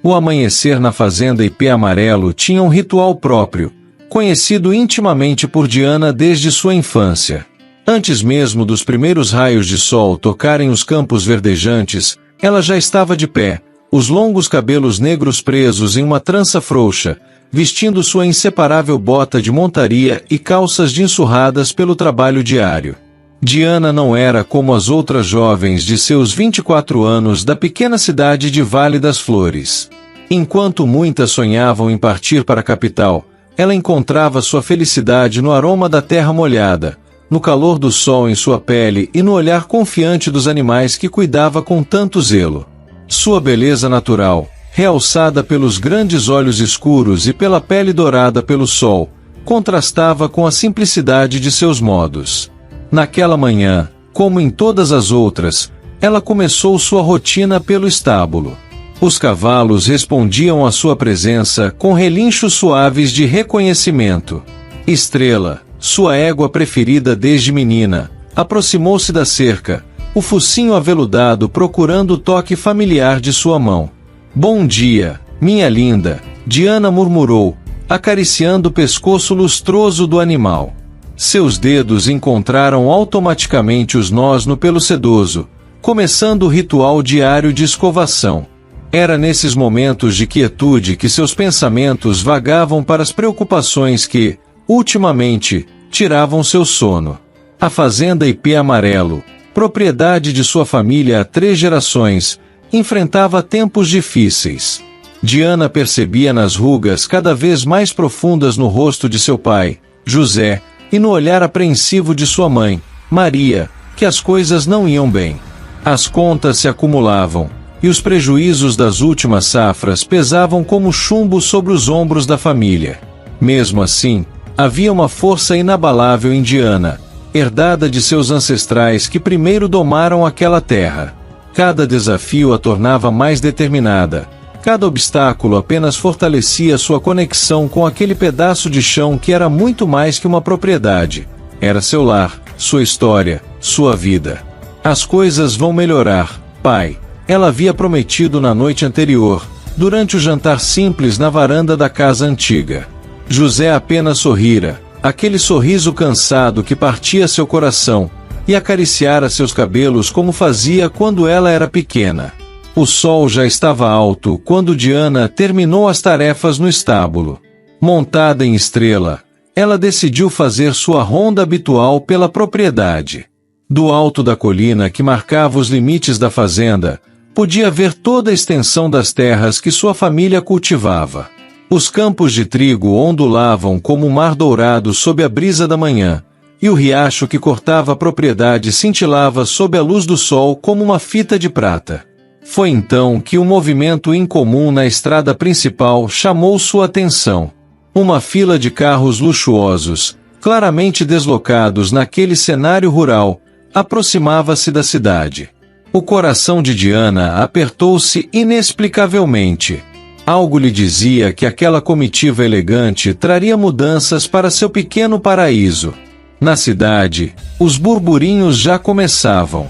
O amanhecer na fazenda Ipê Amarelo tinha um ritual próprio, conhecido intimamente por Diana desde sua infância. Antes mesmo dos primeiros raios de sol tocarem os campos verdejantes, ela já estava de pé, os longos cabelos negros presos em uma trança frouxa, vestindo sua inseparável bota de montaria e calças jeans surradas pelo trabalho diário. Diana não era como as outras jovens de seus 24 anos da pequena cidade de Vale das Flores. Enquanto muitas sonhavam em partir para a capital, ela encontrava sua felicidade no aroma da terra molhada, no calor do sol em sua pele e no olhar confiante dos animais que cuidava com tanto zelo. Sua beleza natural, realçada pelos grandes olhos escuros e pela pele dourada pelo sol, contrastava com a simplicidade de seus modos. Naquela manhã, como em todas as outras, ela começou sua rotina pelo estábulo. Os cavalos respondiam à sua presença com relinchos suaves de reconhecimento. Estrela, sua égua preferida desde menina, aproximou-se da cerca, o focinho aveludado procurando o toque familiar de sua mão. "Bom dia, minha linda", Diana murmurou, acariciando o pescoço lustroso do animal. Seus dedos encontraram automaticamente os nós no pelo sedoso, começando o ritual diário de escovação. Era nesses momentos de quietude que seus pensamentos vagavam para as preocupações que, ultimamente, tiravam seu sono. A fazenda Ipê Amarelo, propriedade de sua família há 3 gerações, enfrentava tempos difíceis. Diana percebia nas rugas cada vez mais profundas no rosto de seu pai, José, e no olhar apreensivo de sua mãe, Maria, que as coisas não iam bem. As contas se acumulavam, e os prejuízos das últimas safras pesavam como chumbo sobre os ombros da família. Mesmo assim, havia uma força inabalável em Diana, herdada de seus ancestrais que primeiro domaram aquela terra. Cada desafio a tornava mais determinada. Cada obstáculo apenas fortalecia sua conexão com aquele pedaço de chão que era muito mais que uma propriedade. Era seu lar, sua história, sua vida. "As coisas vão melhorar, pai", ela havia prometido na noite anterior, durante o jantar simples na varanda da casa antiga. José apenas sorrira, aquele sorriso cansado que partia seu coração, e acariciara seus cabelos como fazia quando ela era pequena. O sol já estava alto quando Diana terminou as tarefas no estábulo. Montada em Estrela, ela decidiu fazer sua ronda habitual pela propriedade. Do alto da colina que marcava os limites da fazenda, podia ver toda a extensão das terras que sua família cultivava. Os campos de trigo ondulavam como um mar dourado sob a brisa da manhã, e o riacho que cortava a propriedade cintilava sob a luz do sol como uma fita de prata. Foi então que um movimento incomum na estrada principal chamou sua atenção. Uma fila de carros luxuosos, claramente deslocados naquele cenário rural, aproximava-se da cidade. O coração de Diana apertou-se inexplicavelmente. Algo lhe dizia que aquela comitiva elegante traria mudanças para seu pequeno paraíso. Na cidade, os burburinhos já começavam.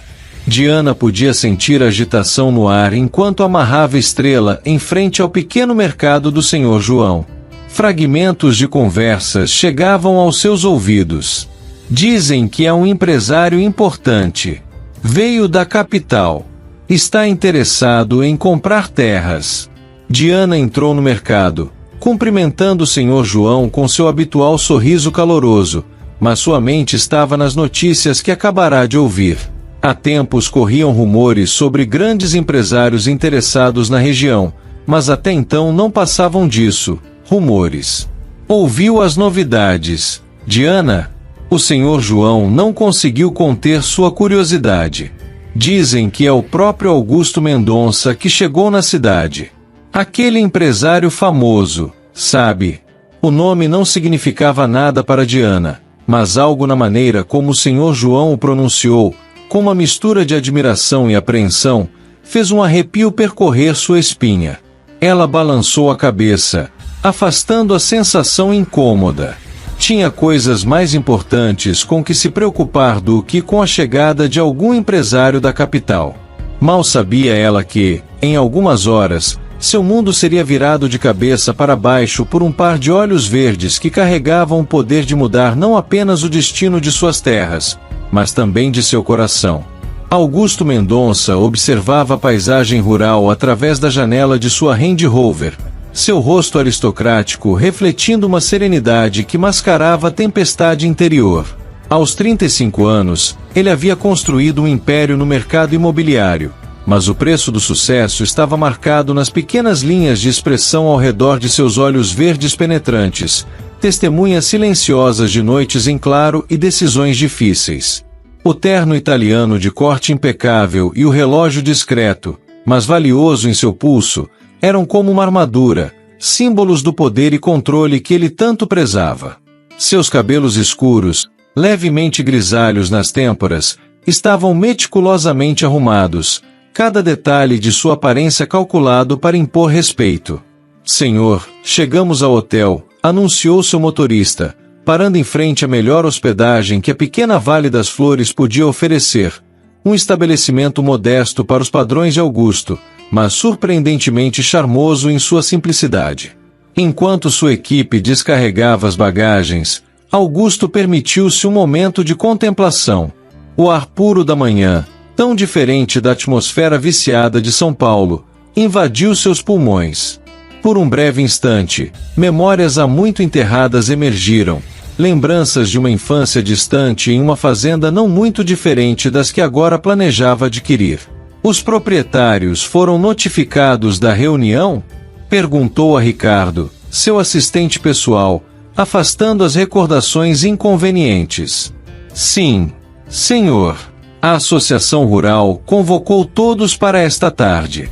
Diana podia sentir a agitação no ar enquanto amarrava Estrela em frente ao pequeno mercado do Senhor João. Fragmentos de conversas chegavam aos seus ouvidos. "Dizem que é um empresário importante. Veio da capital. Está interessado em comprar terras." Diana entrou no mercado, cumprimentando o Senhor João com seu habitual sorriso caloroso, mas sua mente estava nas notícias que acabará de ouvir. Há tempos corriam rumores sobre grandes empresários interessados na região, mas até então não passavam disso, rumores. Ouviu as novidades, Diana? O Senhor João não conseguiu conter sua curiosidade. Dizem que é o próprio Augusto Mendonça que chegou na cidade. Aquele empresário famoso, sabe? O nome não significava nada para Diana, mas algo na maneira como o Senhor João o pronunciou, com uma mistura de admiração e apreensão, fez um arrepio percorrer sua espinha. Ela balançou a cabeça, afastando a sensação incômoda. Tinha coisas mais importantes com que se preocupar do que com a chegada de algum empresário da capital. Mal sabia ela que, em algumas horas, Seu mundo seria virado de cabeça para baixo por um par de olhos verdes que carregavam o poder de mudar não apenas o destino de suas terras, mas também de seu coração. Augusto Mendonça observava a paisagem rural através da janela de sua Range Rover, seu rosto aristocrático refletindo uma serenidade que mascarava a tempestade interior. Aos 35 anos, ele havia construído um império no mercado imobiliário, mas o preço do sucesso estava marcado nas pequenas linhas de expressão ao redor de seus olhos verdes penetrantes, testemunhas silenciosas de noites em claro e decisões difíceis. O terno italiano de corte impecável e o relógio discreto, mas valioso em seu pulso, eram como uma armadura, símbolos do poder e controle que ele tanto prezava. Seus cabelos escuros, levemente grisalhos nas têmporas, estavam meticulosamente arrumados, cada detalhe de sua aparência calculado para impor respeito. "Senhor, chegamos ao hotel", anunciou seu motorista, parando em frente à melhor hospedagem que a pequena Vale das Flores podia oferecer, um estabelecimento modesto para os padrões de Augusto, mas surpreendentemente charmoso em sua simplicidade. Enquanto sua equipe descarregava as bagagens, Augusto permitiu-se um momento de contemplação. O ar puro da manhã, tão diferente da atmosfera viciada de São Paulo, invadiu seus pulmões. Por um breve instante, memórias há muito enterradas emergiram, lembranças de uma infância distante em uma fazenda não muito diferente das que agora planejava adquirir. "Os proprietários foram notificados da reunião?" perguntou a Ricardo, seu assistente pessoal, afastando as recordações inconvenientes. "Sim, senhor. A Associação Rural convocou todos para esta tarde."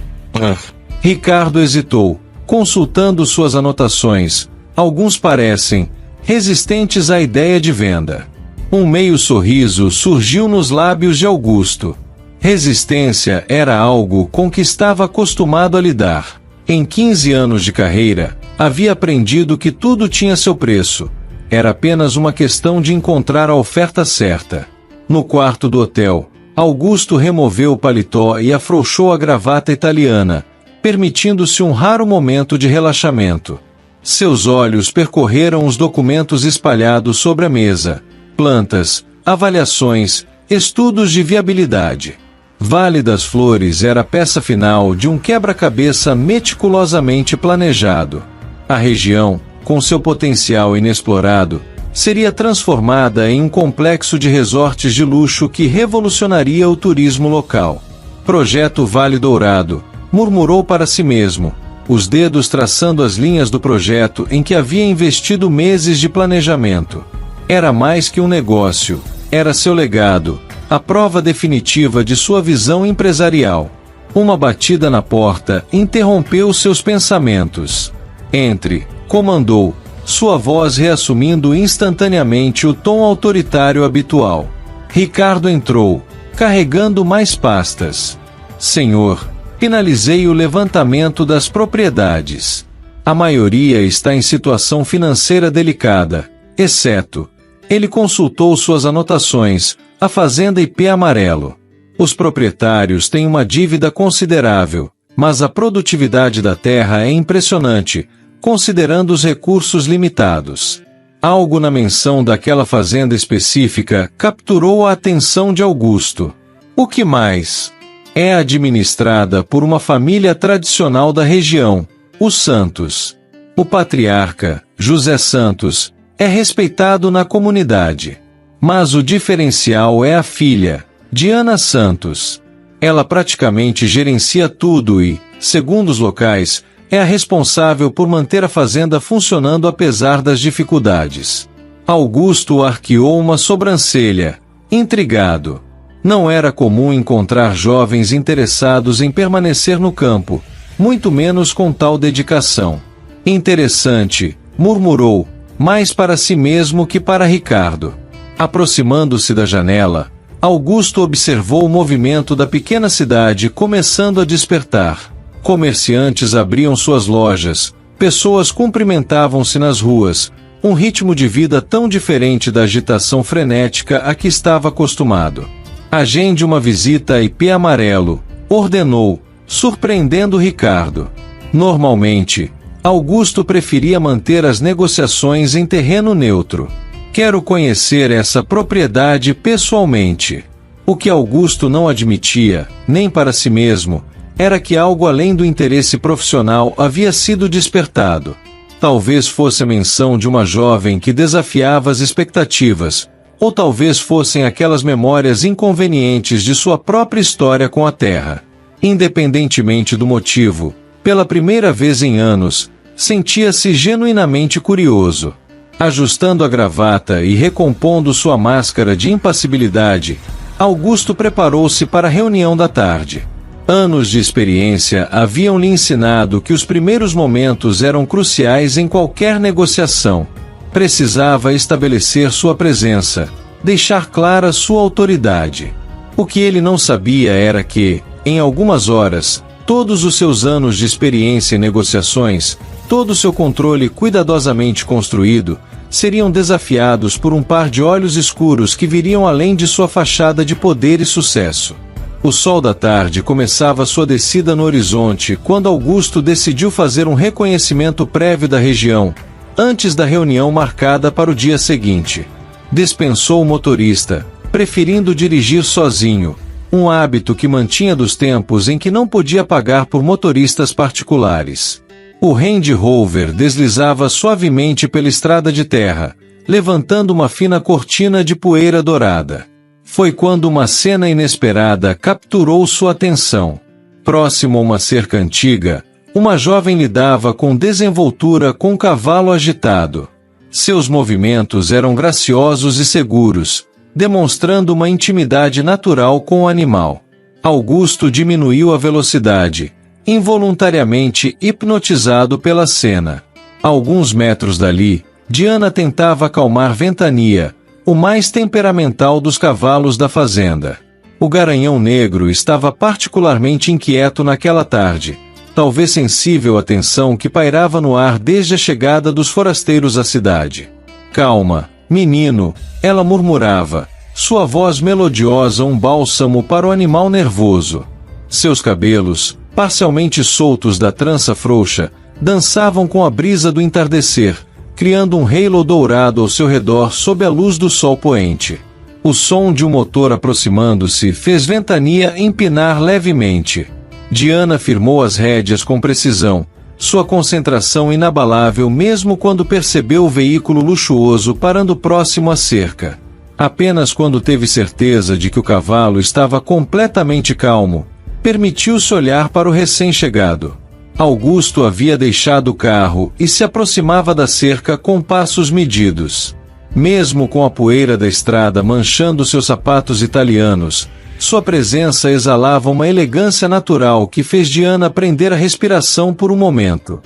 Ricardo hesitou, consultando suas anotações. Alguns parecem resistentes à ideia de venda. Um meio sorriso surgiu nos lábios de Augusto. Resistência era algo com que estava acostumado a lidar. Em 15 anos de carreira, havia aprendido que tudo tinha seu preço. Era apenas uma questão de encontrar a oferta certa. No quarto do hotel, Augusto removeu o paletó e afrouxou a gravata italiana, permitindo-se um raro momento de relaxamento. Seus olhos percorreram os documentos espalhados sobre a mesa: plantas, avaliações, estudos de viabilidade. Vale das Flores era a peça final de um quebra-cabeça meticulosamente planejado. A região, com seu potencial inexplorado, seria transformada em um complexo de resorts de luxo que revolucionaria o turismo local. "Projeto Vale Dourado", murmurou para si mesmo, os dedos traçando as linhas do projeto em que havia investido meses de planejamento. Era mais que um negócio, era seu legado, a prova definitiva de sua visão empresarial. Uma batida na porta interrompeu seus pensamentos. "Entre", comandou, sua voz reassumindo instantaneamente o tom autoritário habitual. Ricardo entrou, carregando mais pastas. "Senhor, finalizei o levantamento das propriedades. A maioria está em situação financeira delicada, exceto..." Ele consultou suas anotações, a Fazenda IP Amarelo. "Os proprietários têm uma dívida considerável, mas a produtividade da terra é impressionante, considerando os recursos limitados." Algo na menção daquela fazenda específica capturou a atenção de Augusto. "O que mais?" "É administrada por uma família tradicional da região, os Santos. O patriarca, José Santos, é respeitado na comunidade. Mas o diferencial é a filha, Diana Santos. Ela praticamente gerencia tudo e, segundo os locais, é a responsável por manter a fazenda funcionando apesar das dificuldades." Augusto arqueou uma sobrancelha, intrigado. Não era comum encontrar jovens interessados em permanecer no campo, muito menos com tal dedicação. "Interessante", murmurou, mais para si mesmo que para Ricardo. Aproximando-se da janela, Augusto observou o movimento da pequena cidade começando a despertar. Comerciantes abriam suas lojas, pessoas cumprimentavam-se nas ruas, um ritmo de vida tão diferente da agitação frenética a que estava acostumado. "Agende uma visita a IP Amarelo", ordenou, surpreendendo Ricardo. Normalmente, Augusto preferia manter as negociações em terreno neutro. Quero conhecer essa propriedade pessoalmente. O que Augusto não admitia, nem para si mesmo, era que algo além do interesse profissional havia sido despertado. Talvez fosse a menção de uma jovem que desafiava as expectativas, ou talvez fossem aquelas memórias inconvenientes de sua própria história com a terra. Independentemente do motivo, pela primeira vez em anos, sentia-se genuinamente curioso. Ajustando a gravata e recompondo sua máscara de impassibilidade, Augusto preparou-se para a reunião da tarde. Anos de experiência haviam-lhe ensinado que os primeiros momentos eram cruciais em qualquer negociação. Precisava estabelecer sua presença, deixar clara sua autoridade. O que ele não sabia era que, em algumas horas, todos os seus anos de experiência em negociações, todo o seu controle cuidadosamente construído, seriam desafiados por um par de olhos escuros que viriam além de sua fachada de poder e sucesso. O sol da tarde começava sua descida no horizonte quando Augusto decidiu fazer um reconhecimento prévio da região, antes da reunião marcada para o dia seguinte. Dispensou o motorista, preferindo dirigir sozinho, um hábito que mantinha dos tempos em que não podia pagar por motoristas particulares. O Range Rover deslizava suavemente pela estrada de terra, levantando uma fina cortina de poeira dourada. Foi quando uma cena inesperada capturou sua atenção. Próximo a uma cerca antiga, uma jovem lidava com desenvoltura com um cavalo agitado. Seus movimentos eram graciosos e seguros, demonstrando uma intimidade natural com o animal. Augusto diminuiu a velocidade, involuntariamente hipnotizado pela cena. A alguns metros dali, Diana tentava acalmar Ventania, o mais temperamental dos cavalos da fazenda. O garanhão negro estava particularmente inquieto naquela tarde, talvez sensível à tensão que pairava no ar desde a chegada dos forasteiros à cidade. Calma, menino, ela murmurava, sua voz melodiosa um bálsamo para o animal nervoso. Seus cabelos, parcialmente soltos da trança frouxa, dançavam com a brisa do entardecer, criando um halo dourado ao seu redor sob a luz do sol poente. O som de um motor aproximando-se fez Ventania empinar levemente. Diana firmou as rédeas com precisão, sua concentração inabalável mesmo quando percebeu o veículo luxuoso parando próximo à cerca. Apenas quando teve certeza de que o cavalo estava completamente calmo, permitiu-se olhar para o recém-chegado. Augusto havia deixado o carro e se aproximava da cerca com passos medidos. Mesmo com a poeira da estrada manchando seus sapatos italianos, sua presença exalava uma elegância natural que fez Diana prender a respiração por um momento.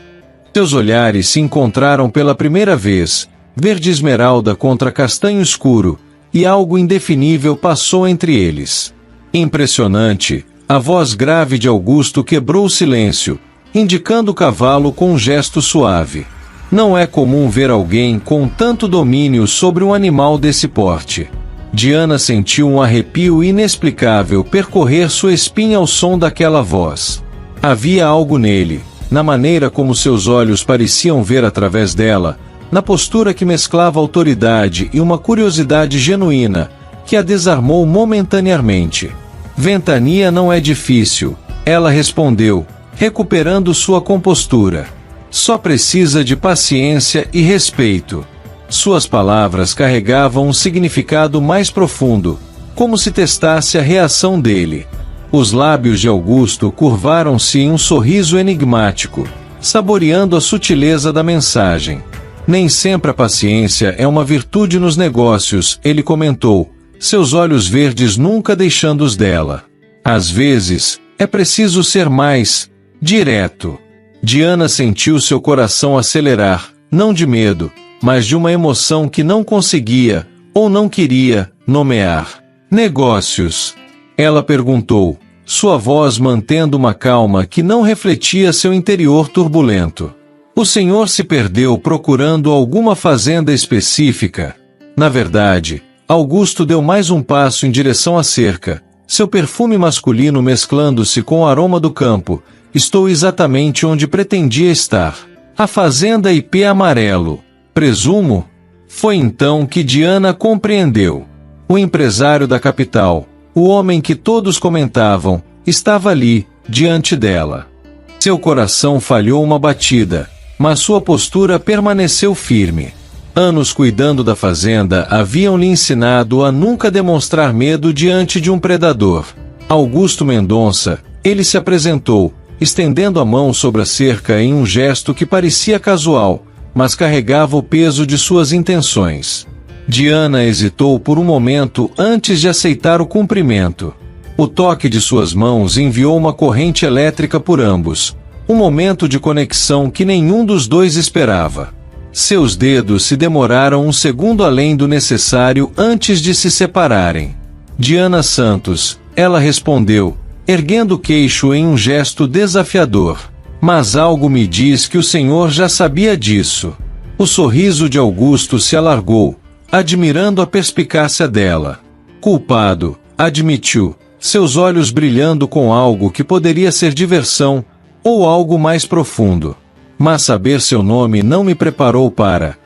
Seus olhares se encontraram pela primeira vez, verde esmeralda contra castanho escuro, e algo indefinível passou entre eles. Impressionante, a voz grave de Augusto quebrou o silêncio, indicando o cavalo com um gesto suave. Não é comum ver alguém com tanto domínio sobre um animal desse porte. Diana sentiu um arrepio inexplicável percorrer sua espinha ao som daquela voz. Havia algo nele, na maneira como seus olhos pareciam ver através dela, na postura que mesclava autoridade e uma curiosidade genuína, que a desarmou momentaneamente. Ventania não é difícil, ela respondeu, recuperando sua compostura. Só precisa de paciência e respeito. Suas palavras carregavam um significado mais profundo, como se testasse a reação dele. Os lábios de Augusto curvaram-se em um sorriso enigmático, saboreando a sutileza da mensagem. Nem sempre a paciência é uma virtude nos negócios, ele comentou, seus olhos verdes nunca deixando os dela. Às vezes, é preciso ser mais direto. Diana sentiu seu coração acelerar, não de medo, mas de uma emoção que não conseguia, ou não queria, nomear. Negócios? Ela perguntou, sua voz mantendo uma calma que não refletia seu interior turbulento. O senhor se perdeu procurando alguma fazenda específica? Na verdade, Augusto deu mais um passo em direção à cerca, seu perfume masculino mesclando-se com o aroma do campo, estou exatamente onde pretendia estar. A fazenda IP Amarelo. Presumo? Foi então que Diana compreendeu. O empresário da capital, o homem que todos comentavam, estava ali, diante dela. Seu coração falhou uma batida, mas sua postura permaneceu firme. Anos cuidando da fazenda haviam lhe ensinado a nunca demonstrar medo diante de um predador. Augusto Mendonça, ele se apresentou, estendendo a mão sobre a cerca em um gesto que parecia casual, mas carregava o peso de suas intenções. Diana hesitou por um momento antes de aceitar o cumprimento. O toque de suas mãos enviou uma corrente elétrica por ambos, um momento de conexão que nenhum dos dois esperava. Seus dedos se demoraram um segundo além do necessário antes de se separarem. Diana Santos, ela respondeu, erguendo o queixo em um gesto desafiador. Mas algo me diz que o senhor já sabia disso. O sorriso de Augusto se alargou, admirando a perspicácia dela. Culpado, admitiu, seus olhos brilhando com algo que poderia ser diversão, ou algo mais profundo. Mas saber seu nome não me preparou para...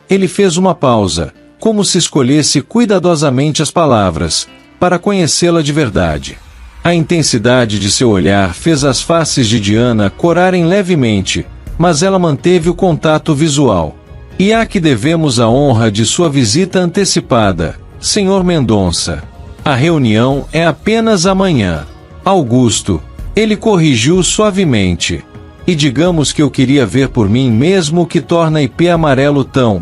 Ele fez uma pausa, como se escolhesse cuidadosamente as palavras, para conhecê-la de verdade. A intensidade de seu olhar fez as faces de Diana corarem levemente, mas ela manteve o contato visual. E a que devemos a honra de sua visita antecipada, Sr. Mendonça. A reunião é apenas amanhã. Augusto, ele corrigiu suavemente. E digamos que eu queria ver por mim mesmo o que torna IP Amarelo tão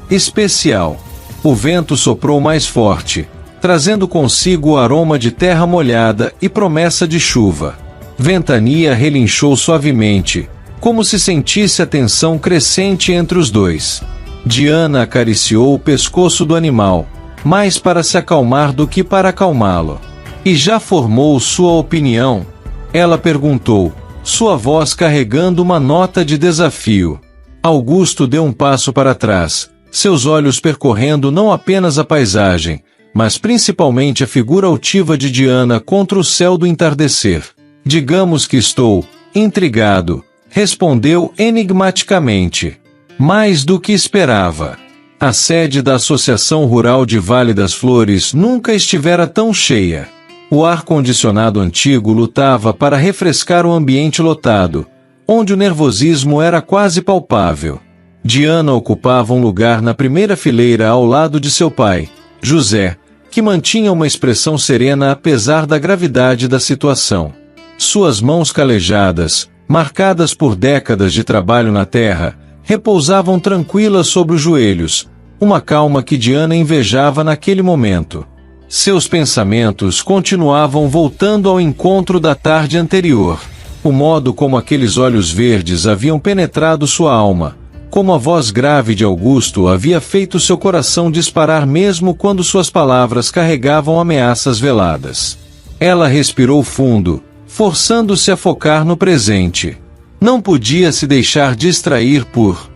especial. O vento soprou mais forte, trazendo consigo o aroma de terra molhada e promessa de chuva. Ventania relinchou suavemente, como se sentisse a tensão crescente entre os dois. Diana acariciou o pescoço do animal, mais para se acalmar do que para acalmá-lo. E já formou sua opinião? Ela perguntou, sua voz carregando uma nota de desafio. Augusto deu um passo para trás, seus olhos percorrendo não apenas a paisagem, mas principalmente a figura altiva de Diana contra o céu do entardecer. Digamos que estou intrigado, respondeu enigmaticamente. Mais do que esperava. A sede da Associação Rural de Vale das Flores nunca estivera tão cheia. O ar-condicionado antigo lutava para refrescar o ambiente lotado, onde o nervosismo era quase palpável. Diana ocupava um lugar na primeira fileira ao lado de seu pai, José, que mantinha uma expressão serena apesar da gravidade da situação. Suas mãos calejadas, marcadas por décadas de trabalho na terra, repousavam tranquilas sobre os joelhos, uma calma que Diana invejava naquele momento. Seus pensamentos continuavam voltando ao encontro da tarde anterior. O modo como aqueles olhos verdes haviam penetrado sua alma, como a voz grave de Augusto havia feito seu coração disparar mesmo quando suas palavras carregavam ameaças veladas. Ela respirou fundo, forçando-se a focar no presente. Não podia se deixar distrair por...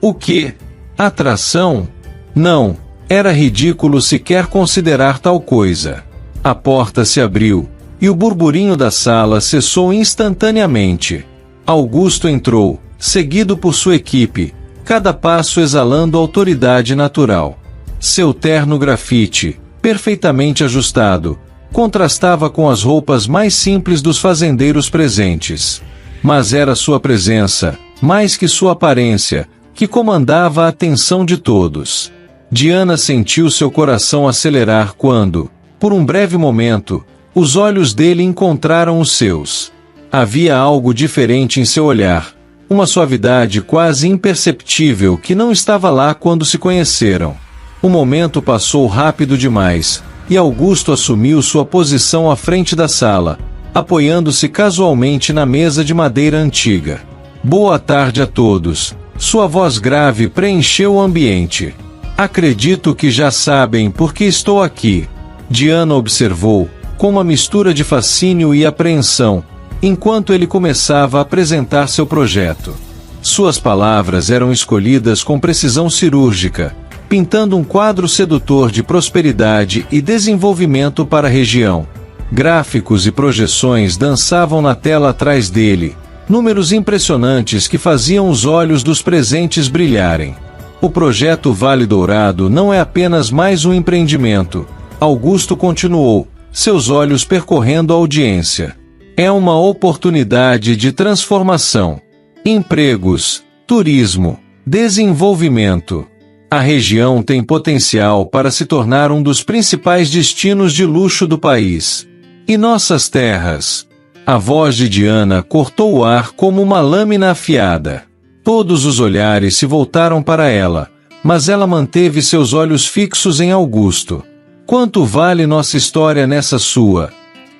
O quê? Atração? Não, era ridículo sequer considerar tal coisa. A porta se abriu, e o burburinho da sala cessou instantaneamente. Augusto entrou, seguido por sua equipe, cada passo exalando autoridade natural. Seu terno grafite, perfeitamente ajustado, contrastava com as roupas mais simples dos fazendeiros presentes. Mas era sua presença, mais que sua aparência, que comandava a atenção de todos. Diana sentiu seu coração acelerar quando, por um breve momento, os olhos dele encontraram os seus. Havia algo diferente em seu olhar, uma suavidade quase imperceptível que não estava lá quando se conheceram. O momento passou rápido demais, e Augusto assumiu sua posição à frente da sala, apoiando-se casualmente na mesa de madeira antiga. Boa tarde a todos. Sua voz grave preencheu o ambiente. Acredito que já sabem por que estou aqui. Diana observou, com uma mistura de fascínio e apreensão, enquanto ele começava a apresentar seu projeto. Suas palavras eram escolhidas com precisão cirúrgica, pintando um quadro sedutor de prosperidade e desenvolvimento para a região. Gráficos e projeções dançavam na tela atrás dele, Números impressionantes que faziam os olhos dos presentes brilharem. O projeto Vale Dourado não é apenas mais um empreendimento, Augusto continuou, seus olhos percorrendo a audiência. É uma oportunidade de transformação. Empregos, turismo, desenvolvimento. A região tem potencial para se tornar um dos principais destinos de luxo do país. E nossas terras? A voz de Diana cortou o ar como uma lâmina afiada. Todos os olhares se voltaram para ela, mas ela manteve seus olhos fixos em Augusto. Quanto vale nossa história nessa sua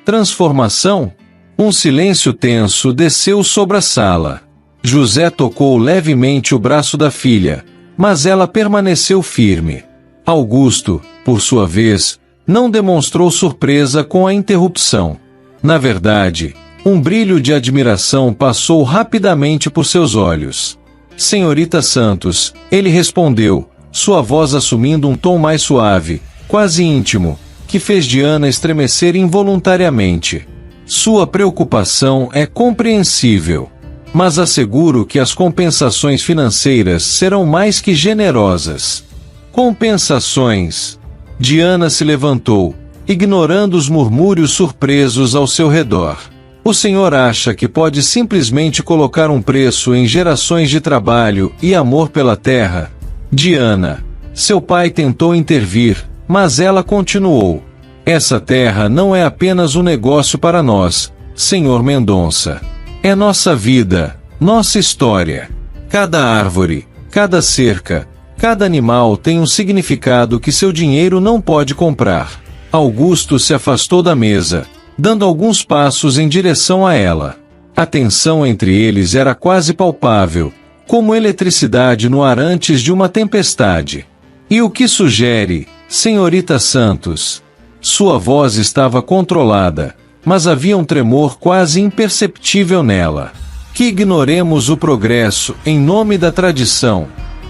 transformação? Um silêncio tenso desceu sobre a sala. José tocou levemente o braço da filha, mas ela permaneceu firme. Augusto, por sua vez, não demonstrou surpresa com a interrupção. Na verdade, um brilho de admiração passou rapidamente por seus olhos. Senhorita Santos, ele respondeu, sua voz assumindo um tom mais suave, quase íntimo, que fez Diana estremecer involuntariamente. Sua preocupação é compreensível. Mas asseguro que as compensações financeiras serão mais que generosas. Compensações. Diana se levantou, ignorando os murmúrios surpresos ao seu redor. O senhor acha que pode simplesmente colocar um preço em gerações de trabalho e amor pela terra? Diana. Seu pai tentou intervir, mas ela continuou. Essa terra não é apenas um negócio para nós, senhor Mendonça. É nossa vida, nossa história. Cada árvore, cada cerca, cada animal tem um significado que seu dinheiro não pode comprar. Augusto se afastou da mesa, dando alguns passos em direção a ela. A tensão entre eles era quase palpável, como eletricidade no ar antes de uma tempestade. E o que sugere, senhorita Santos? Sua voz estava controlada, mas havia um tremor quase imperceptível nela. Que ignoremos o progresso em nome da tradição.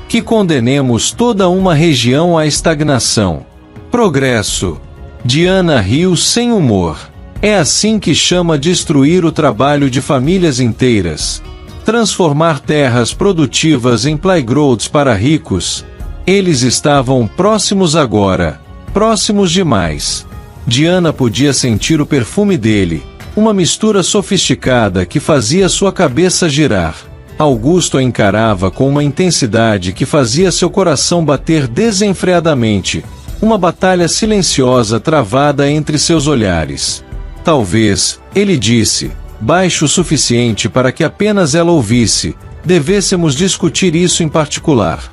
Que condenemos toda uma região à estagnação. Progresso. Diana riu sem humor. É assim que chama destruir o trabalho de famílias inteiras. Transformar terras produtivas em playgrounds para ricos. Eles estavam próximos agora. Próximos demais. Diana podia sentir o perfume dele, uma mistura sofisticada que fazia sua cabeça girar. Augusto a encarava com uma intensidade que fazia seu coração bater desenfreadamente, uma batalha silenciosa travada entre seus olhares. Talvez, ele disse, baixo o suficiente para que apenas ela ouvisse, devêssemos discutir isso em particular.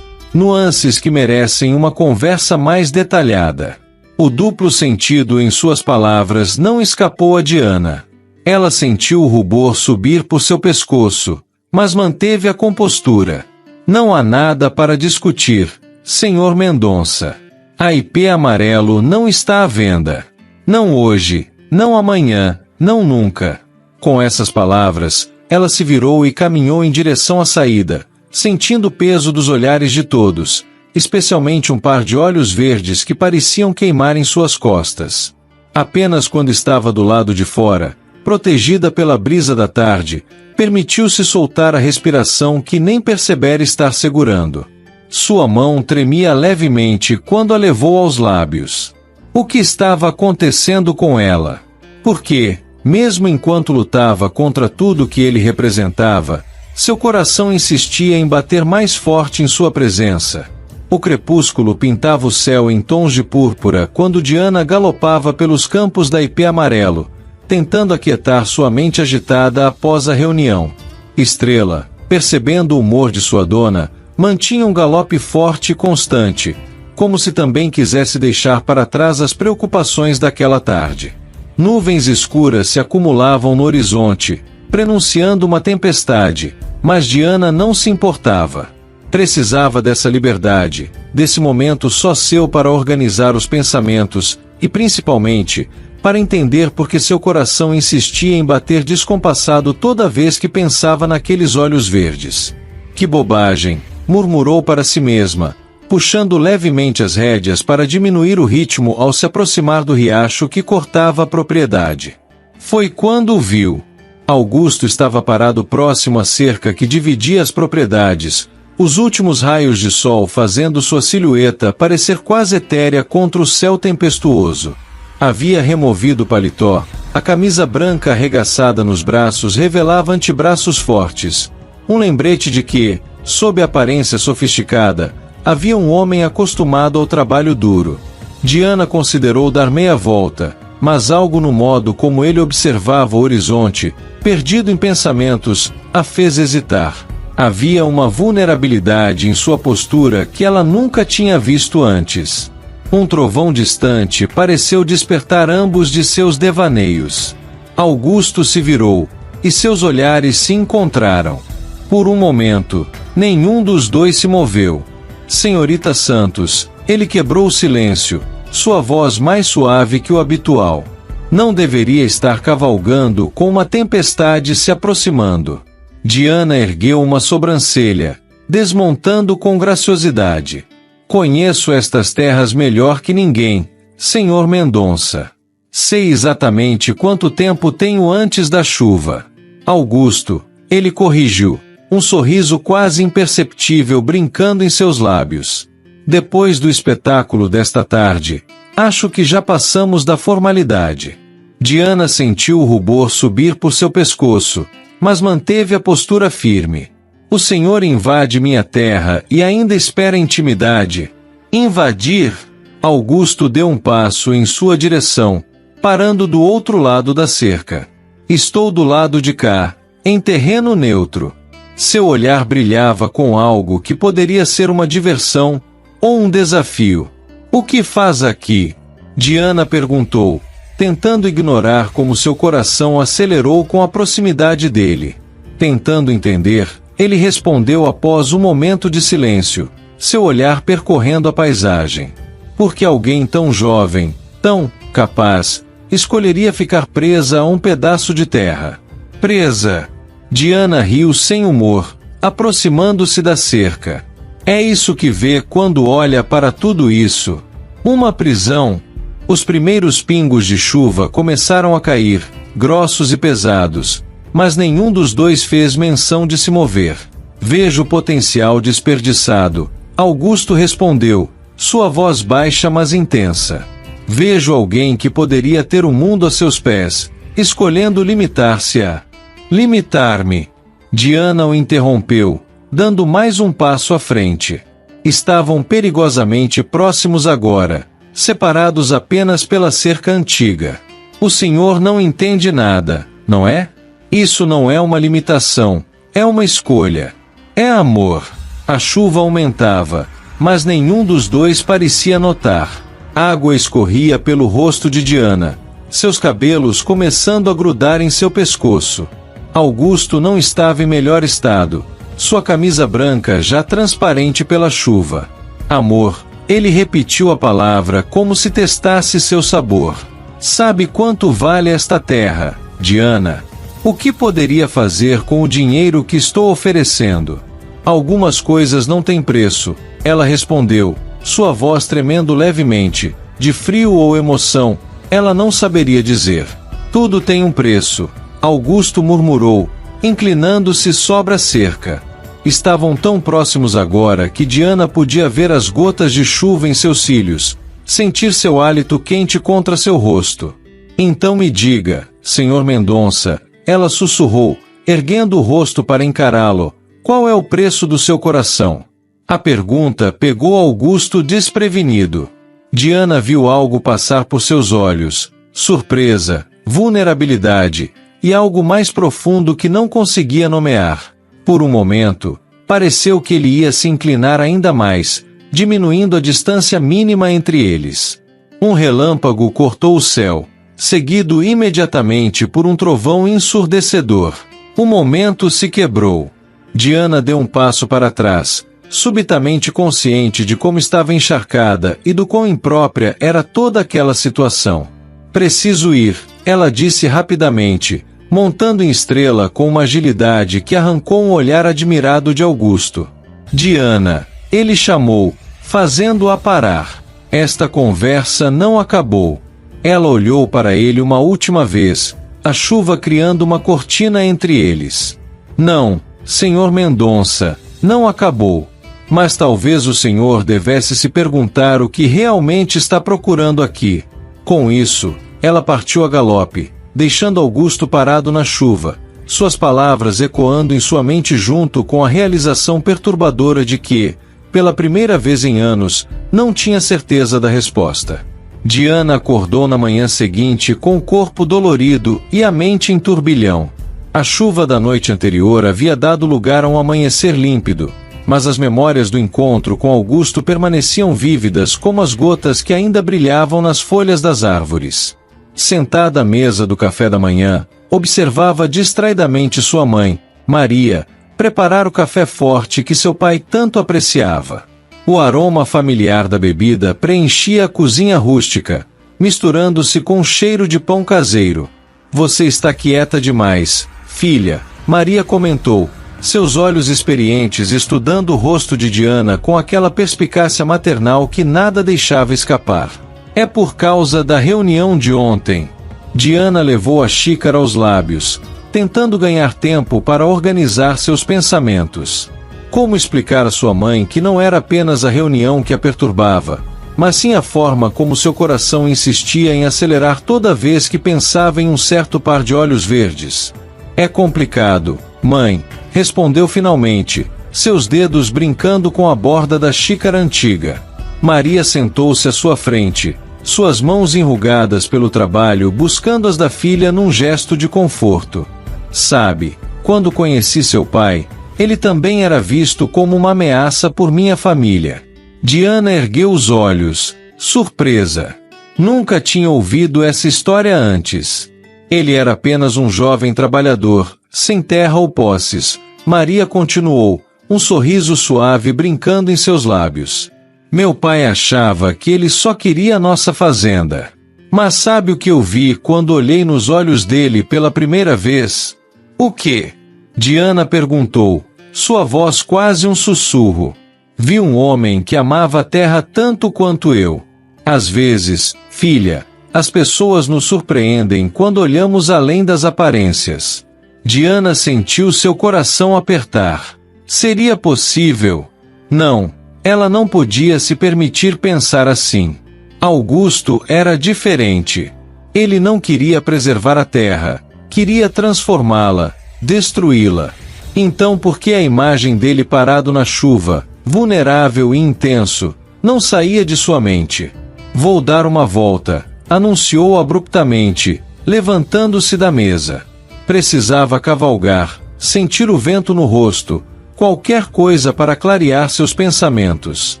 Nuances que merecem uma conversa mais detalhada. O duplo sentido em suas palavras não escapou a Diana. Ela sentiu o rubor subir por seu pescoço, mas manteve a compostura. Não há nada para discutir, senhor Mendonça. A IP amarelo não está à venda. Não hoje, não amanhã, não nunca. Com essas palavras, ela se virou e caminhou em direção à saída, sentindo o peso dos olhares de todos, especialmente um par de olhos verdes que pareciam queimar em suas costas. Apenas quando estava do lado de fora, protegida pela brisa da tarde, permitiu-se soltar a respiração que nem percebera estar segurando. Sua mão tremia levemente quando a levou aos lábios. O que estava acontecendo com ela? Porque, mesmo enquanto lutava contra tudo que ele representava, seu coração insistia em bater mais forte em sua presença. O crepúsculo pintava o céu em tons de púrpura quando Diana galopava pelos campos da IP amarelo, tentando aquietar sua mente agitada após a reunião. Estrela, percebendo o humor de sua dona, mantinha um galope forte e constante, como se também quisesse deixar para trás as preocupações daquela tarde. Nuvens escuras se acumulavam no horizonte, prenunciando uma tempestade, mas Diana não se importava. Precisava dessa liberdade, desse momento só seu para organizar os pensamentos, e principalmente, para entender por que seu coração insistia em bater descompassado toda vez que pensava naqueles olhos verdes. Que bobagem! Murmurou para si mesma, puxando levemente as rédeas para diminuir o ritmo ao se aproximar do riacho que cortava a propriedade. Foi quando o viu. Augusto estava parado próximo à cerca que dividia as propriedades, os últimos raios de sol fazendo sua silhueta parecer quase etérea contra o céu tempestuoso. Havia removido o paletó, a camisa branca arregaçada nos braços revelava antebraços fortes. Um lembrete de que, sob a aparência sofisticada, havia um homem acostumado ao trabalho duro. Diana considerou dar meia volta, mas algo no modo como ele observava o horizonte, perdido em pensamentos, a fez hesitar. Havia uma vulnerabilidade em sua postura que ela nunca tinha visto antes. Um trovão distante pareceu despertar ambos de seus devaneios. Augusto se virou, e seus olhares se encontraram. Por um momento, nenhum dos dois se moveu. Senhorita Santos, ele quebrou o silêncio, sua voz mais suave que o habitual. Não deveria estar cavalgando com uma tempestade se aproximando. Diana ergueu uma sobrancelha, desmontando com graciosidade. Conheço estas terras melhor que ninguém, Senhor Mendonça. Sei exatamente quanto tempo tenho antes da chuva. Augusto, ele corrigiu, um sorriso quase imperceptível brincando em seus lábios. Depois do espetáculo desta tarde, acho que já passamos da formalidade. Diana sentiu o rubor subir por seu pescoço, mas manteve a postura firme. O Senhor invade minha terra e ainda espera intimidade. Invadir? Augusto deu um passo em sua direção, parando do outro lado da cerca. Estou do lado de cá, em terreno neutro. Seu olhar brilhava com algo que poderia ser uma diversão ou um desafio. O que faz aqui? Diana perguntou, tentando ignorar como seu coração acelerou com a proximidade dele. Tentando entender, ele respondeu após um momento de silêncio, seu olhar percorrendo a paisagem. Por que alguém tão jovem, tão capaz, escolheria ficar presa a um pedaço de terra? Presa! Diana riu sem humor, aproximando-se da cerca. É isso que vê quando olha para tudo isso. Uma prisão. Os primeiros pingos de chuva começaram a cair, grossos e pesados, mas nenhum dos dois fez menção de se mover. Vejo o potencial desperdiçado, Augusto respondeu, sua voz baixa mas intensa. Vejo alguém que poderia ter o mundo a seus pés, escolhendo limitar-se a... Limitar-me. Diana o interrompeu, dando mais um passo à frente. Estavam perigosamente próximos agora, separados apenas pela cerca antiga. O senhor não entende nada, não é? Isso não é uma limitação, é uma escolha. É amor. A chuva aumentava, mas nenhum dos dois parecia notar. Água escorria pelo rosto de Diana, seus cabelos começando a grudar em seu pescoço. Augusto não estava em melhor estado, sua camisa branca já transparente pela chuva. Amor, ele repetiu a palavra como se testasse seu sabor. Sabe quanto vale esta terra, Diana? O que poderia fazer com o dinheiro que estou oferecendo? Algumas coisas não têm preço, ela respondeu, sua voz tremendo levemente, de frio ou emoção, ela não saberia dizer. Tudo tem um preço, Augusto murmurou, inclinando-se sobre a cerca. Estavam tão próximos agora que Diana podia ver as gotas de chuva em seus cílios, sentir seu hálito quente contra seu rosto. Então me diga, Senhor Mendonça, ela sussurrou, erguendo o rosto para encará-lo, qual é o preço do seu coração? A pergunta pegou Augusto desprevenido. Diana viu algo passar por seus olhos, surpresa, vulnerabilidade, e algo mais profundo que não conseguia nomear. Por um momento, pareceu que ele ia se inclinar ainda mais, diminuindo a distância mínima entre eles. Um relâmpago cortou o céu, seguido imediatamente por um trovão ensurdecedor. O momento se quebrou. Diana deu um passo para trás, subitamente consciente de como estava encharcada e do quão imprópria era toda aquela situação. Preciso ir, ela disse rapidamente, montando em estrela com uma agilidade que arrancou um olhar admirado de Augusto. Diana, ele chamou, fazendo-a parar. Esta conversa não acabou. Ela olhou para ele uma última vez, a chuva criando uma cortina entre eles. Não, Sr. Mendonça, não acabou. Mas talvez o senhor devesse se perguntar o que realmente está procurando aqui. Com isso, ela partiu a galope, deixando Augusto parado na chuva, suas palavras ecoando em sua mente junto com a realização perturbadora de que, pela primeira vez em anos, não tinha certeza da resposta. Diana acordou na manhã seguinte com o corpo dolorido e a mente em turbilhão. A chuva da noite anterior havia dado lugar a um amanhecer límpido, mas as memórias do encontro com Augusto permaneciam vívidas como as gotas que ainda brilhavam nas folhas das árvores. Sentada à mesa do café da manhã, observava distraidamente sua mãe, Maria, preparar o café forte que seu pai tanto apreciava. O aroma familiar da bebida preenchia a cozinha rústica, misturando-se com o cheiro de pão caseiro. Você está quieta demais, filha, Maria comentou, seus olhos experientes estudando o rosto de Diana com aquela perspicácia maternal que nada deixava escapar. É por causa da reunião de ontem. Diana levou a xícara aos lábios, tentando ganhar tempo para organizar seus pensamentos. Como explicar à sua mãe que não era apenas a reunião que a perturbava, mas sim a forma como seu coração insistia em acelerar toda vez que pensava em um certo par de olhos verdes? É complicado, mãe, respondeu finalmente, seus dedos brincando com a borda da xícara antiga. Maria sentou-se à sua frente, suas mãos enrugadas pelo trabalho buscando as da filha num gesto de conforto. Sabe, quando conheci seu pai, ele também era visto como uma ameaça por minha família. Diana ergueu os olhos, surpresa. Nunca tinha ouvido essa história antes. Ele era apenas um jovem trabalhador, sem terra ou posses. Maria continuou, um sorriso suave brincando em seus lábios. Meu pai achava que ele só queria a nossa fazenda. Mas sabe o que eu vi quando olhei nos olhos dele pela primeira vez? O quê? Diana perguntou, sua voz quase um sussurro. Vi um homem que amava a terra tanto quanto eu. Às vezes, filha, as pessoas nos surpreendem quando olhamos além das aparências. Diana sentiu seu coração apertar. Seria possível? Não, ela não podia se permitir pensar assim. Augusto era diferente. Ele não queria preservar a terra, queria transformá-la, destruí-la. Então por que a imagem dele parado na chuva, vulnerável e intenso, não saía de sua mente? Vou dar uma volta, anunciou abruptamente, levantando-se da mesa. Precisava cavalgar, sentir o vento no rosto, qualquer coisa para clarear seus pensamentos.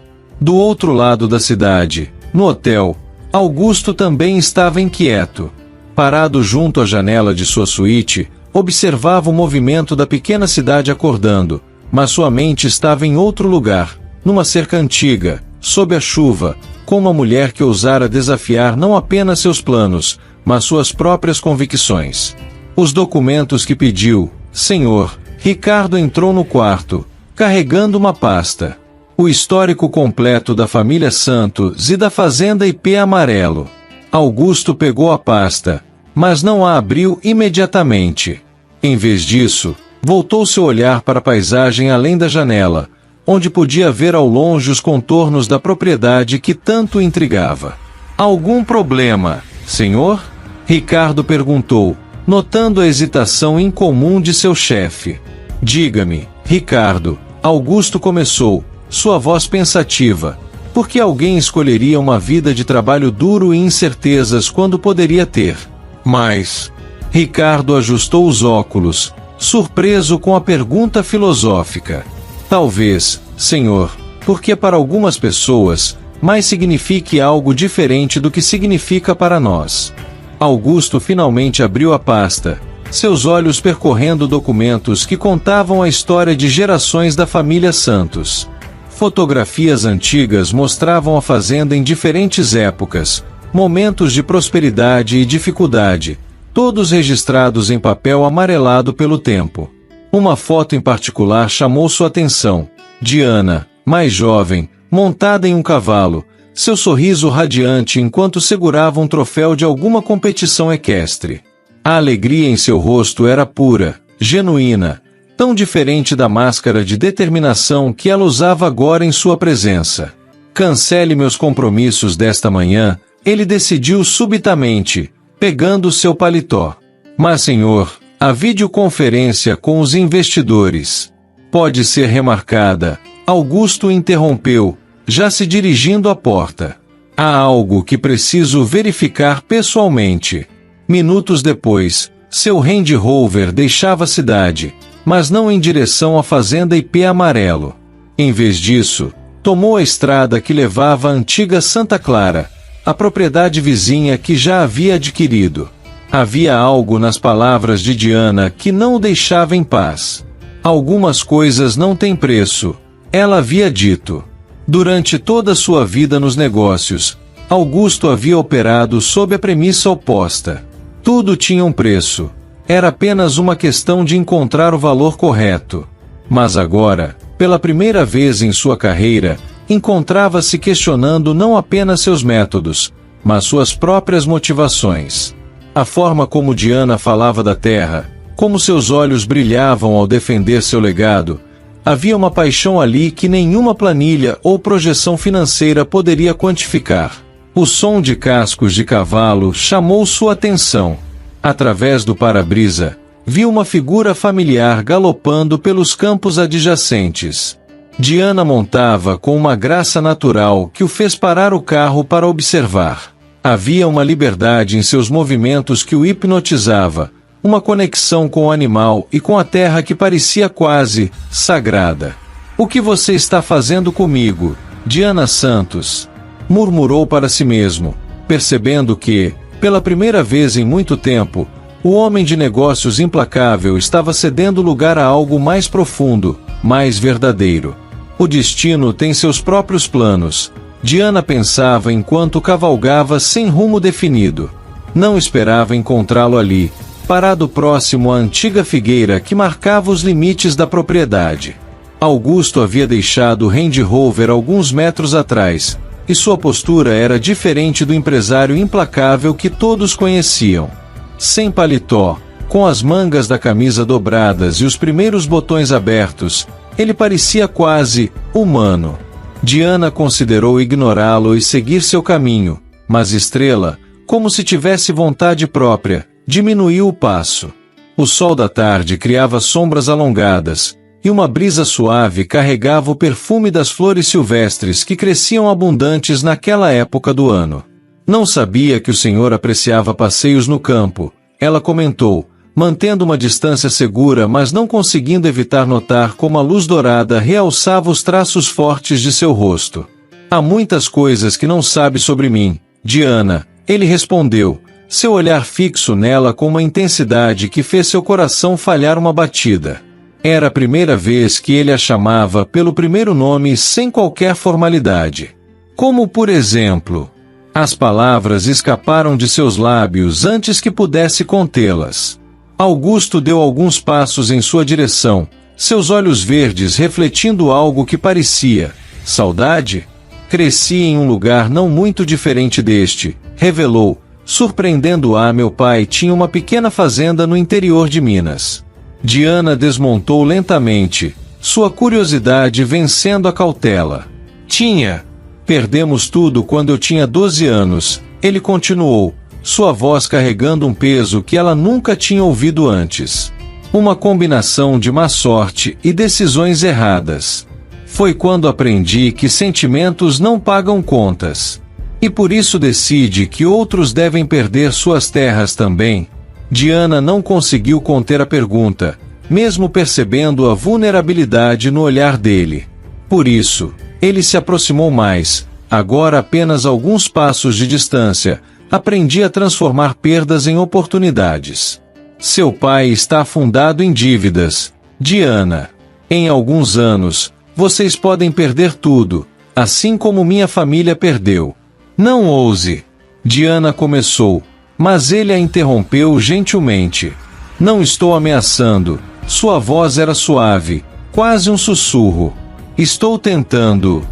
Do outro lado da cidade, no hotel, Augusto também estava inquieto. Parado junto à janela de sua suíte, observava o movimento da pequena cidade acordando, mas sua mente estava em outro lugar, numa cerca antiga, sob a chuva, com uma mulher que ousara desafiar não apenas seus planos, mas suas próprias convicções. Os documentos que pediu, senhor, Ricardo entrou no quarto, carregando uma pasta. O histórico completo da família Santos e da fazenda IP Amarelo. Augusto pegou a pasta, mas não a abriu imediatamente. Em vez disso, voltou seu olhar para a paisagem além da janela, onde podia ver ao longe os contornos da propriedade que tanto intrigava. Algum problema, senhor? Ricardo perguntou, notando a hesitação incomum de seu chefe. Diga-me, Ricardo, Augusto começou, sua voz pensativa. Por que alguém escolheria uma vida de trabalho duro e incertezas quando poderia ter? Mas... Ricardo ajustou os óculos, surpreso com a pergunta filosófica. Talvez, senhor, porque para algumas pessoas, mais signifique algo diferente do que significa para nós. Augusto finalmente abriu a pasta, seus olhos percorrendo documentos que contavam a história de gerações da família Santos. Fotografias antigas mostravam a fazenda em diferentes épocas, momentos de prosperidade e dificuldade, todos registrados em papel amarelado pelo tempo. Uma foto em particular chamou sua atenção. Diana, mais jovem, montada em um cavalo, seu sorriso radiante enquanto segurava um troféu de alguma competição equestre. A alegria em seu rosto era pura, genuína, tão diferente da máscara de determinação que ela usava agora em sua presença. Cancele meus compromissos desta manhã, ele decidiu subitamente, pegando seu paletó. Mas, senhor, a videoconferência com os investidores pode ser remarcada. Augusto interrompeu, já se dirigindo à porta. Há algo que preciso verificar pessoalmente. Minutos depois, seu Range Rover deixava a cidade, mas não em direção à fazenda IP Amarelo. Em vez disso, tomou a estrada que levava à antiga Santa Clara, a propriedade vizinha que já havia adquirido. Havia algo nas palavras de Diana que não o deixava em paz. Algumas coisas não têm preço, ela havia dito. Durante toda a sua vida nos negócios, Augusto havia operado sob a premissa oposta. Tudo tinha um preço. Era apenas uma questão de encontrar o valor correto. Mas agora, pela primeira vez em sua carreira, encontrava-se questionando não apenas seus métodos, mas suas próprias motivações. A forma como Diana falava da terra, como seus olhos brilhavam ao defender seu legado, havia uma paixão ali que nenhuma planilha ou projeção financeira poderia quantificar. O som de cascos de cavalo chamou sua atenção. Através do para-brisa, viu uma figura familiar galopando pelos campos adjacentes. Diana montava com uma graça natural que o fez parar o carro para observar. Havia uma liberdade em seus movimentos que o hipnotizava, uma conexão com o animal e com a terra que parecia quase sagrada. "O que você está fazendo comigo, Diana Santos?" murmurou para si mesmo, percebendo que, pela primeira vez em muito tempo, o homem de negócios implacável estava cedendo lugar a algo mais profundo, mais verdadeiro. O destino tem seus próprios planos, Diana pensava enquanto cavalgava sem rumo definido. Não esperava encontrá-lo ali, parado próximo à antiga figueira que marcava os limites da propriedade. Augusto havia deixado o Range Rover alguns metros atrás, e sua postura era diferente do empresário implacável que todos conheciam. Sem paletó, com as mangas da camisa dobradas e os primeiros botões abertos, ele parecia quase humano. Diana considerou ignorá-lo e seguir seu caminho, mas Estrela, como se tivesse vontade própria, diminuiu o passo. O sol da tarde criava sombras alongadas, e uma brisa suave carregava o perfume das flores silvestres que cresciam abundantes naquela época do ano. "Não sabia que o senhor apreciava passeios no campo", ela comentou, mantendo uma distância segura mas não conseguindo evitar notar como a luz dourada realçava os traços fortes de seu rosto. "Há muitas coisas que não sabe sobre mim, Diana", ele respondeu, seu olhar fixo nela com uma intensidade que fez seu coração falhar uma batida. Era a primeira vez que ele a chamava pelo primeiro nome sem qualquer formalidade. Como por exemplo, as palavras escaparam de seus lábios antes que pudesse contê-las. Augusto deu alguns passos em sua direção, seus olhos verdes refletindo algo que parecia saudade. "Cresci em um lugar não muito diferente deste", revelou, surpreendendo-a. "Meu pai tinha uma pequena fazenda no interior de Minas." Diana desmontou lentamente, sua curiosidade vencendo a cautela. "Tinha. Perdemos tudo quando eu tinha 12 anos, ele continuou, sua voz carregando um peso que ela nunca tinha ouvido antes. Uma combinação de má sorte e decisões erradas. Foi quando aprendi que sentimentos não pagam contas. E por isso decide que outros devem perder suas terras também." Diana não conseguiu conter a pergunta, mesmo percebendo a vulnerabilidade no olhar dele. Por isso, ele se aproximou mais, agora apenas alguns passos de distância. "Aprendi a transformar perdas em oportunidades. Seu pai está afundado em dívidas, Diana. Em alguns anos, vocês podem perder tudo, assim como minha família perdeu." "Não ouse." Diana começou, mas ele a interrompeu gentilmente. "Não estou ameaçando." Sua voz era suave, quase um sussurro. "Estou tentando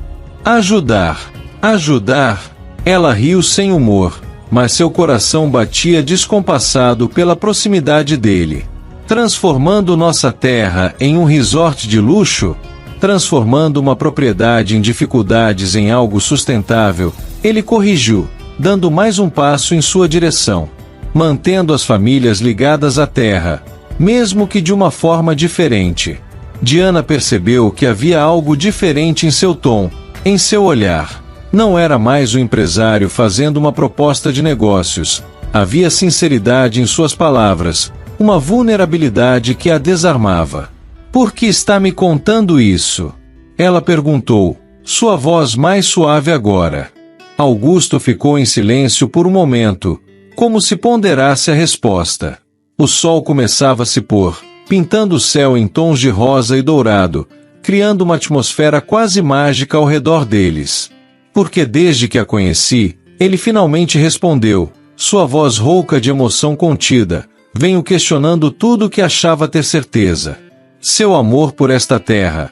ajudar." "Ajudar?" Ela riu sem humor. mas seu coração batia descompassado pela proximidade dele. Transformando nossa terra em um resort de luxo? Transformando uma propriedade em dificuldades em algo sustentável, ele corrigiu, dando mais um passo em sua direção. Mantendo as famílias ligadas à terra, mesmo que de uma forma diferente. Diana percebeu que havia algo diferente em seu tom, em seu olhar. Não era mais o empresário fazendo uma proposta de negócios. Havia sinceridade em suas palavras, uma vulnerabilidade que a desarmava. "Por que está me contando isso?" ela perguntou, sua voz mais suave agora. Augusto ficou em silêncio por um momento, como se ponderasse a resposta. O sol começava a se pôr, pintando o céu em tons de rosa e dourado, criando uma atmosfera quase mágica ao redor deles. "Porque desde que a conheci", ele finalmente respondeu, sua voz rouca de emoção contida, venho questionando tudo o que achava ter certeza. Seu amor por esta terra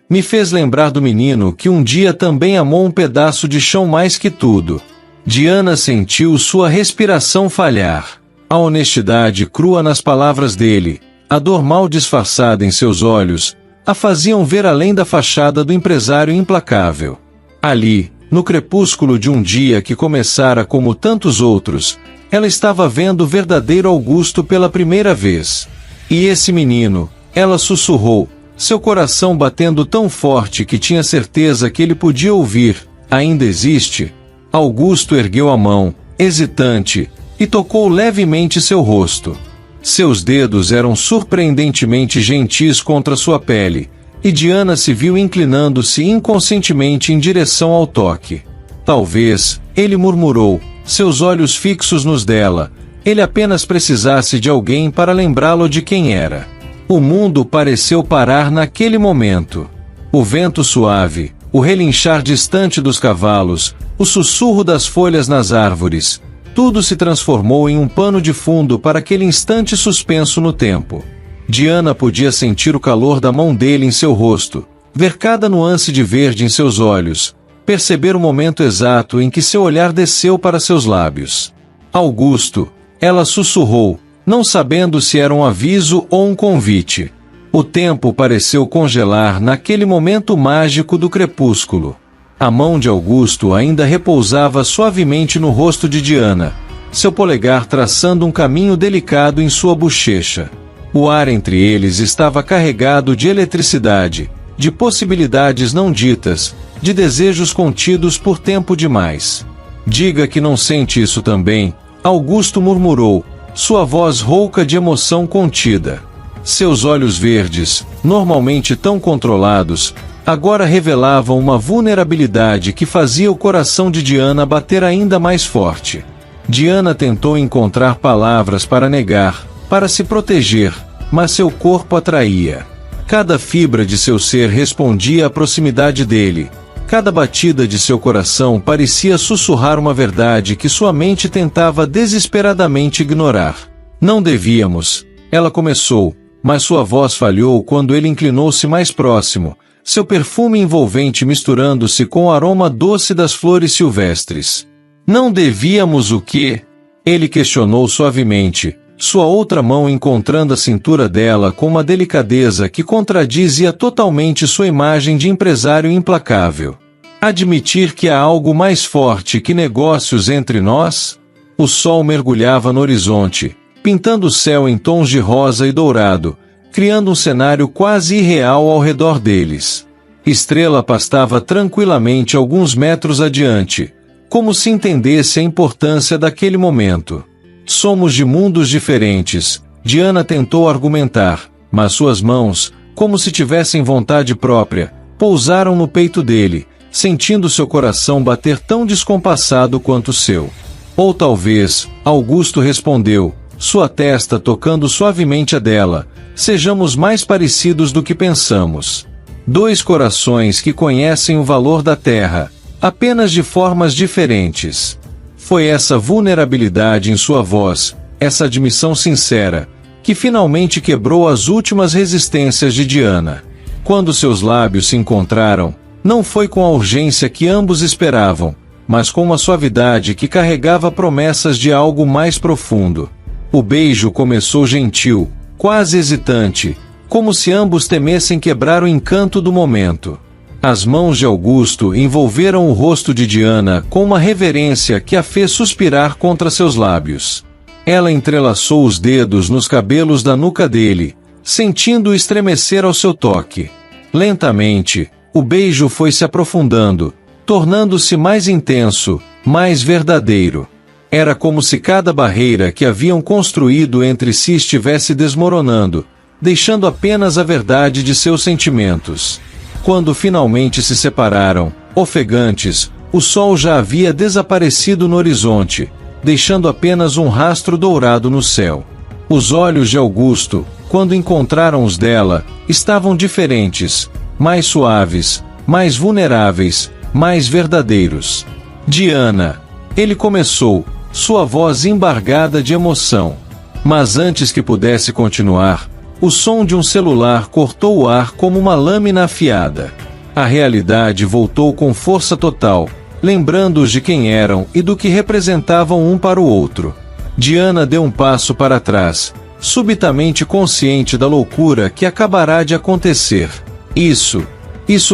me fez lembrar do menino que um dia também amou um pedaço de chão mais que tudo. Diana sentiu sua respiração falhar. A honestidade crua nas palavras dele, a dor mal disfarçada em seus olhos, a faziam ver além da fachada do empresário implacável. Ali, no crepúsculo de um dia que começara como tantos outros, ela estava vendo o verdadeiro Augusto pela primeira vez. E esse menino, ela sussurrou, seu coração batendo tão forte que tinha certeza que ele podia ouvir, ainda existe? Augusto ergueu a mão, hesitante, e tocou levemente seu rosto. Seus dedos eram surpreendentemente gentis contra sua pele, e Diana se viu inclinando-se inconscientemente em direção ao toque. Talvez, ele murmurou, seus olhos fixos nos dela, ele apenas precisasse de alguém para lembrá-lo de quem era. O mundo pareceu parar naquele momento. O vento suave, o relinchar distante dos cavalos, o sussurro das folhas nas árvores, tudo se transformou em um pano de fundo para aquele instante suspenso no tempo. Diana podia sentir o calor da mão dele em seu rosto, ver cada nuance de verde em seus olhos, perceber o momento exato em que seu olhar desceu para seus lábios. Augusto, ela sussurrou, não sabendo se era um aviso ou um convite. O tempo pareceu congelar naquele momento mágico do crepúsculo. A mão de Augusto ainda repousava suavemente no rosto de Diana, seu polegar traçando um caminho delicado em sua bochecha. O ar entre eles estava carregado de eletricidade, de possibilidades não ditas, de desejos contidos por tempo demais. "Diga que não sente isso também", Augusto murmurou, sua voz rouca de emoção contida. Seus olhos verdes, normalmente tão controlados, agora revelavam uma vulnerabilidade que fazia o coração de Diana bater ainda mais forte. Diana tentou encontrar palavras para negar, para se proteger, mas seu corpo atraía. Cada fibra de seu ser respondia à proximidade dele. Cada batida de seu coração parecia sussurrar uma verdade que sua mente tentava desesperadamente ignorar. "Não devíamos", ela começou, mas sua voz falhou quando ele inclinou-se mais próximo, seu perfume envolvente misturando-se com o aroma doce das flores silvestres. "Não devíamos o quê?" ele questionou suavemente, sua outra mão encontrando a cintura dela com uma delicadeza que contradizia totalmente sua imagem de empresário implacável. "Admitir que há algo mais forte que negócios entre nós?" O sol mergulhava no horizonte, pintando o céu em tons de rosa e dourado, criando um cenário quase irreal ao redor deles. Estrela pastava tranquilamente alguns metros adiante, como se entendesse a importância daquele momento. "Somos de mundos diferentes", Diana tentou argumentar, mas suas mãos, como se tivessem vontade própria, pousaram no peito dele, sentindo seu coração bater tão descompassado quanto o seu. "Ou talvez", Augusto respondeu, sua testa tocando suavemente a dela, "sejamos mais parecidos do que pensamos. Dois corações que conhecem o valor da terra, apenas de formas diferentes." Foi essa vulnerabilidade em sua voz, essa admissão sincera, que finalmente quebrou as últimas resistências de Diana. Quando seus lábios se encontraram, não foi com a urgência que ambos esperavam, mas com uma suavidade que carregava promessas de algo mais profundo. O beijo começou gentil, quase hesitante, como se ambos temessem quebrar o encanto do momento. As mãos de Augusto envolveram o rosto de Diana com uma reverência que a fez suspirar contra seus lábios. Ela entrelaçou os dedos nos cabelos da nuca dele, sentindo-o estremecer ao seu toque. Lentamente, o beijo foi se aprofundando, tornando-se mais intenso, mais verdadeiro. Era como se cada barreira que haviam construído entre si estivesse desmoronando, deixando apenas a verdade de seus sentimentos. Quando finalmente se separaram, ofegantes, o sol já havia desaparecido no horizonte, deixando apenas um rastro dourado no céu. Os olhos de Augusto, quando encontraram os dela, estavam diferentes, mais suaves, mais vulneráveis, mais verdadeiros. Diana, ele começou, sua voz embargada de emoção. Mas antes que pudesse continuar, o som de um celular cortou o ar como uma lâmina afiada. A realidade voltou com força total, lembrando-os de quem eram e do que representavam um para o outro. Diana deu um passo para trás, subitamente consciente da loucura que acabará de acontecer. Isso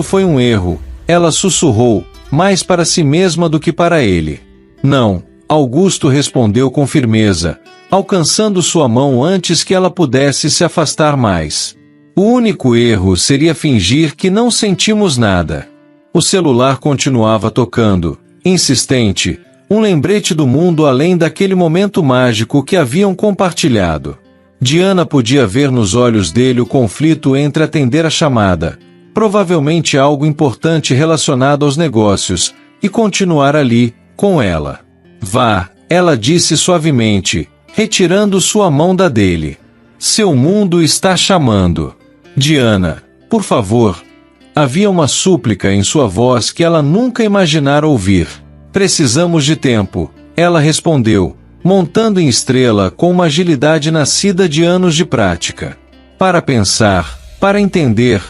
foi um erro, ela sussurrou, mais para si mesma do que para ele. Não, Augusto respondeu com firmeza, alcançando sua mão antes que ela pudesse se afastar mais. O único erro seria fingir que não sentimos nada. O celular continuava tocando, insistente, um lembrete do mundo além daquele momento mágico que haviam compartilhado. Diana podia ver nos olhos dele o conflito entre atender a chamada, provavelmente algo importante relacionado aos negócios, e continuar ali, com ela. Vá, ela disse suavemente, retirando sua mão da dele. Seu mundo está chamando. Diana, por favor. Havia uma súplica em sua voz que ela nunca imaginara ouvir. Precisamos de tempo, ela respondeu, montando em estrela com uma agilidade nascida de anos de prática. Para pensar, para entender,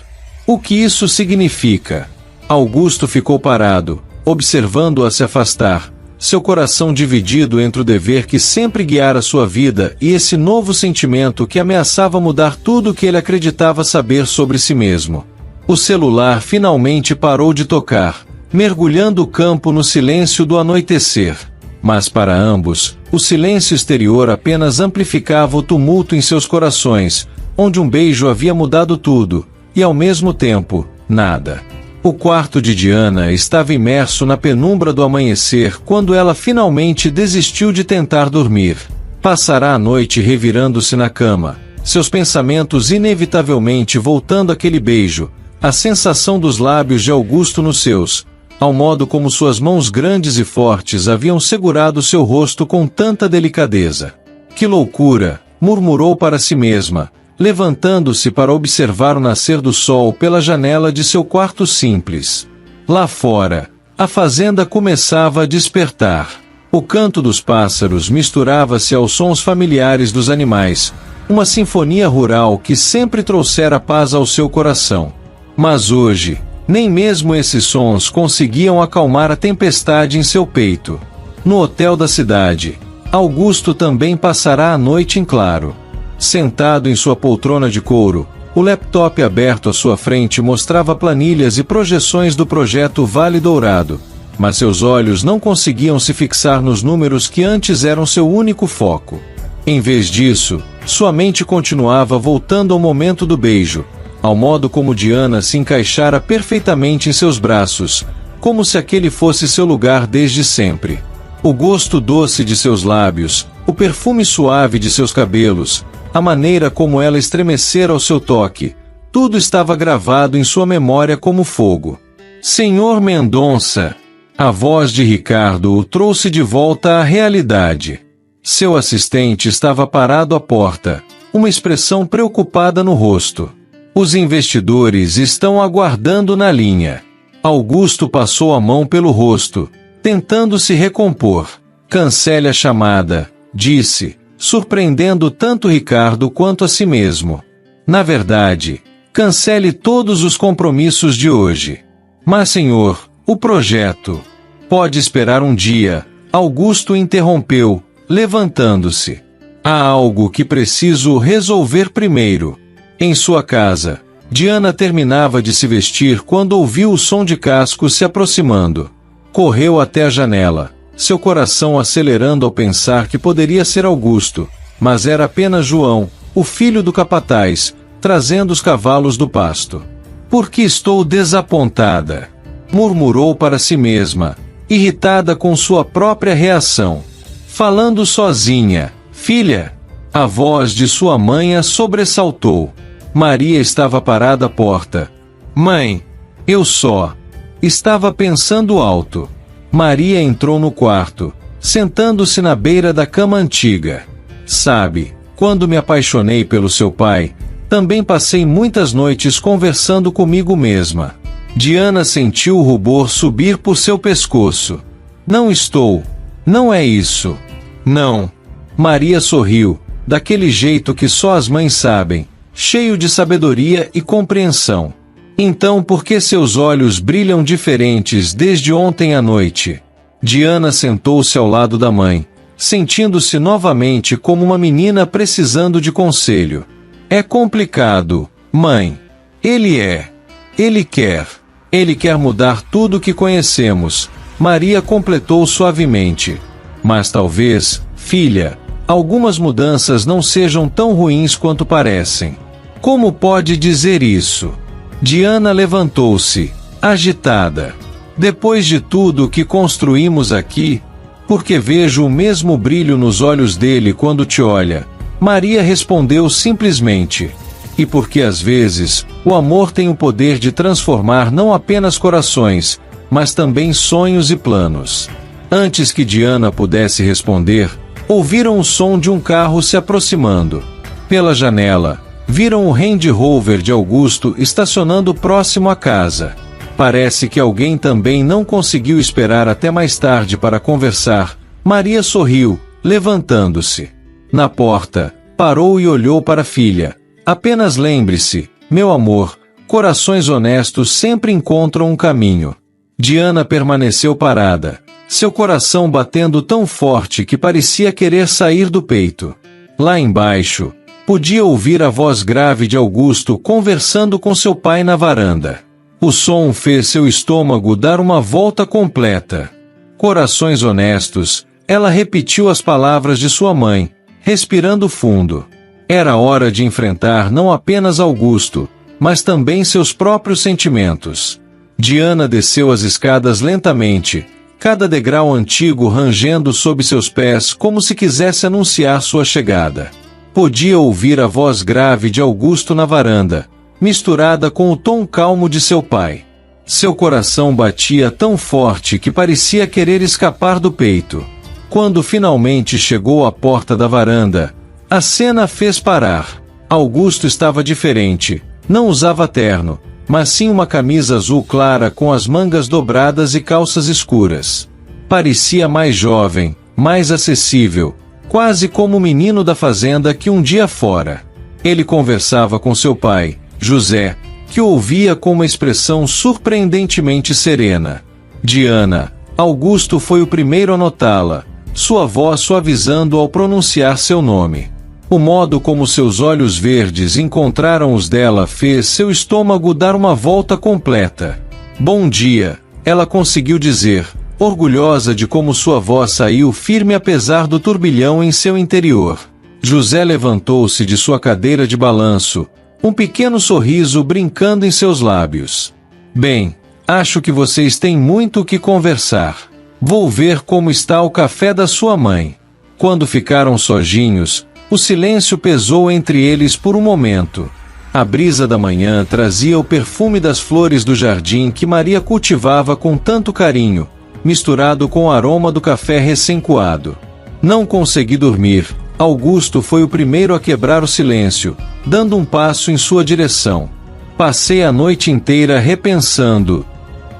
o que isso significa? Augusto ficou parado, observando-a se afastar, seu coração dividido entre o dever que sempre guiara sua vida e esse novo sentimento que ameaçava mudar tudo o que ele acreditava saber sobre si mesmo. O celular finalmente parou de tocar, mergulhando o campo no silêncio do anoitecer. Mas para ambos, o silêncio exterior apenas amplificava o tumulto em seus corações, onde um beijo havia mudado tudo, e ao mesmo tempo, nada. O quarto de Diana estava imerso na penumbra do amanhecer quando ela finalmente desistiu de tentar dormir. Passará a noite revirando-se na cama, seus pensamentos inevitavelmente voltando àquele beijo, à sensação dos lábios de Augusto nos seus, ao modo como suas mãos grandes e fortes haviam segurado seu rosto com tanta delicadeza. Que loucura, murmurou para si mesma, levantando-se para observar o nascer do sol pela janela de seu quarto simples. Lá fora, a fazenda começava a despertar. O canto dos pássaros misturava-se aos sons familiares dos animais, uma sinfonia rural que sempre trouxera paz ao seu coração. Mas hoje, nem mesmo esses sons conseguiam acalmar a tempestade em seu peito. No hotel da cidade, Augusto também passará a noite em claro. Sentado em sua poltrona de couro, o laptop aberto à sua frente mostrava planilhas e projeções do projeto Vale Dourado, mas seus olhos não conseguiam se fixar nos números que antes eram seu único foco. Em vez disso, sua mente continuava voltando ao momento do beijo, ao modo como Diana se encaixara perfeitamente em seus braços, como se aquele fosse seu lugar desde sempre. O gosto doce de seus lábios, o perfume suave de seus cabelos, a maneira como ela estremecera ao seu toque, tudo estava gravado em sua memória como fogo. Senhor Mendonça! A voz de Ricardo o trouxe de volta à realidade. Seu assistente estava parado à porta, uma expressão preocupada no rosto. Os investidores estão aguardando na linha. Augusto passou a mão pelo rosto, tentando se recompor. Cancele a chamada, disse, surpreendendo tanto Ricardo quanto a si mesmo. Na verdade, cancele todos os compromissos de hoje. Mas senhor, o projeto... Pode esperar um dia, Augusto interrompeu, levantando-se. Há algo que preciso resolver primeiro. Em sua casa, Diana terminava de se vestir quando ouviu o som de cascos se aproximando. Correu até a janela, seu coração acelerando ao pensar que poderia ser Augusto, mas era apenas João, o filho do capataz, trazendo os cavalos do pasto. Por que estou desapontada? Murmurou para si mesma, irritada com sua própria reação. Falando sozinha, filha. A voz de sua mãe a sobressaltou. Maria estava parada à porta. Mãe, eu só. Estava pensando alto. Maria entrou no quarto, sentando-se na beira da cama antiga. Sabe, quando me apaixonei pelo seu pai, também passei muitas noites conversando comigo mesma. Diana sentiu o rubor subir por seu pescoço. Não é isso. Não. Maria sorriu, daquele jeito que só as mães sabem, cheio de sabedoria e compreensão. Então por que seus olhos brilham diferentes desde ontem à noite? Diana sentou-se ao lado da mãe, sentindo-se novamente como uma menina precisando de conselho. É complicado, mãe. Ele quer mudar tudo o que conhecemos, Maria completou suavemente. Mas talvez, filha, algumas mudanças não sejam tão ruins quanto parecem. Como pode dizer isso? Diana levantou-se, agitada. Depois de tudo o que construímos aqui, porque vejo o mesmo brilho nos olhos dele quando te olha, Maria respondeu simplesmente. E porque às vezes, o amor tem o poder de transformar não apenas corações, mas também sonhos e planos. Antes que Diana pudesse responder, ouviram o som de um carro se aproximando. Pela janela, viram o Range Rover de Augusto estacionando próximo à casa. Parece que alguém também não conseguiu esperar até mais tarde para conversar. Maria sorriu, levantando-se. Na porta, parou e olhou para a filha. Apenas lembre-se, meu amor, corações honestos sempre encontram um caminho. Diana permaneceu parada, seu coração batendo tão forte que parecia querer sair do peito. Lá embaixo, podia ouvir a voz grave de Augusto conversando com seu pai na varanda. O som fez seu estômago dar uma volta completa. Corações honestos, ela repetiu as palavras de sua mãe, respirando fundo. Era hora de enfrentar não apenas Augusto, mas também seus próprios sentimentos. Diana desceu as escadas lentamente, cada degrau antigo rangendo sob seus pés como se quisesse anunciar sua chegada. Podia ouvir a voz grave de Augusto na varanda, misturada com o tom calmo de seu pai. Seu coração batia tão forte que parecia querer escapar do peito. Quando finalmente chegou à porta da varanda, a cena fez parar. Augusto estava diferente, não usava terno, mas sim uma camisa azul clara com as mangas dobradas e calças escuras. Parecia mais jovem, mais acessível, quase como o menino da fazenda que um dia fora. Ele conversava com seu pai, José, que o ouvia com uma expressão surpreendentemente serena. Diana, Augusto foi o primeiro a notá-la, sua voz suavizando ao pronunciar seu nome. O modo como seus olhos verdes encontraram os dela fez seu estômago dar uma volta completa. Bom dia, ela conseguiu dizer, orgulhosa de como sua voz saiu firme apesar do turbilhão em seu interior. José levantou-se de sua cadeira de balanço, um pequeno sorriso brincando em seus lábios. Bem, acho que vocês têm muito o que conversar. Vou ver como está o café da sua mãe. Quando ficaram sozinhos, o silêncio pesou entre eles por um momento. A brisa da manhã trazia o perfume das flores do jardim que Maria cultivava com tanto carinho, misturado com o aroma do café recém-coado. Não consegui dormir. Augusto foi o primeiro a quebrar o silêncio, dando um passo em sua direção. Passei a noite inteira repensando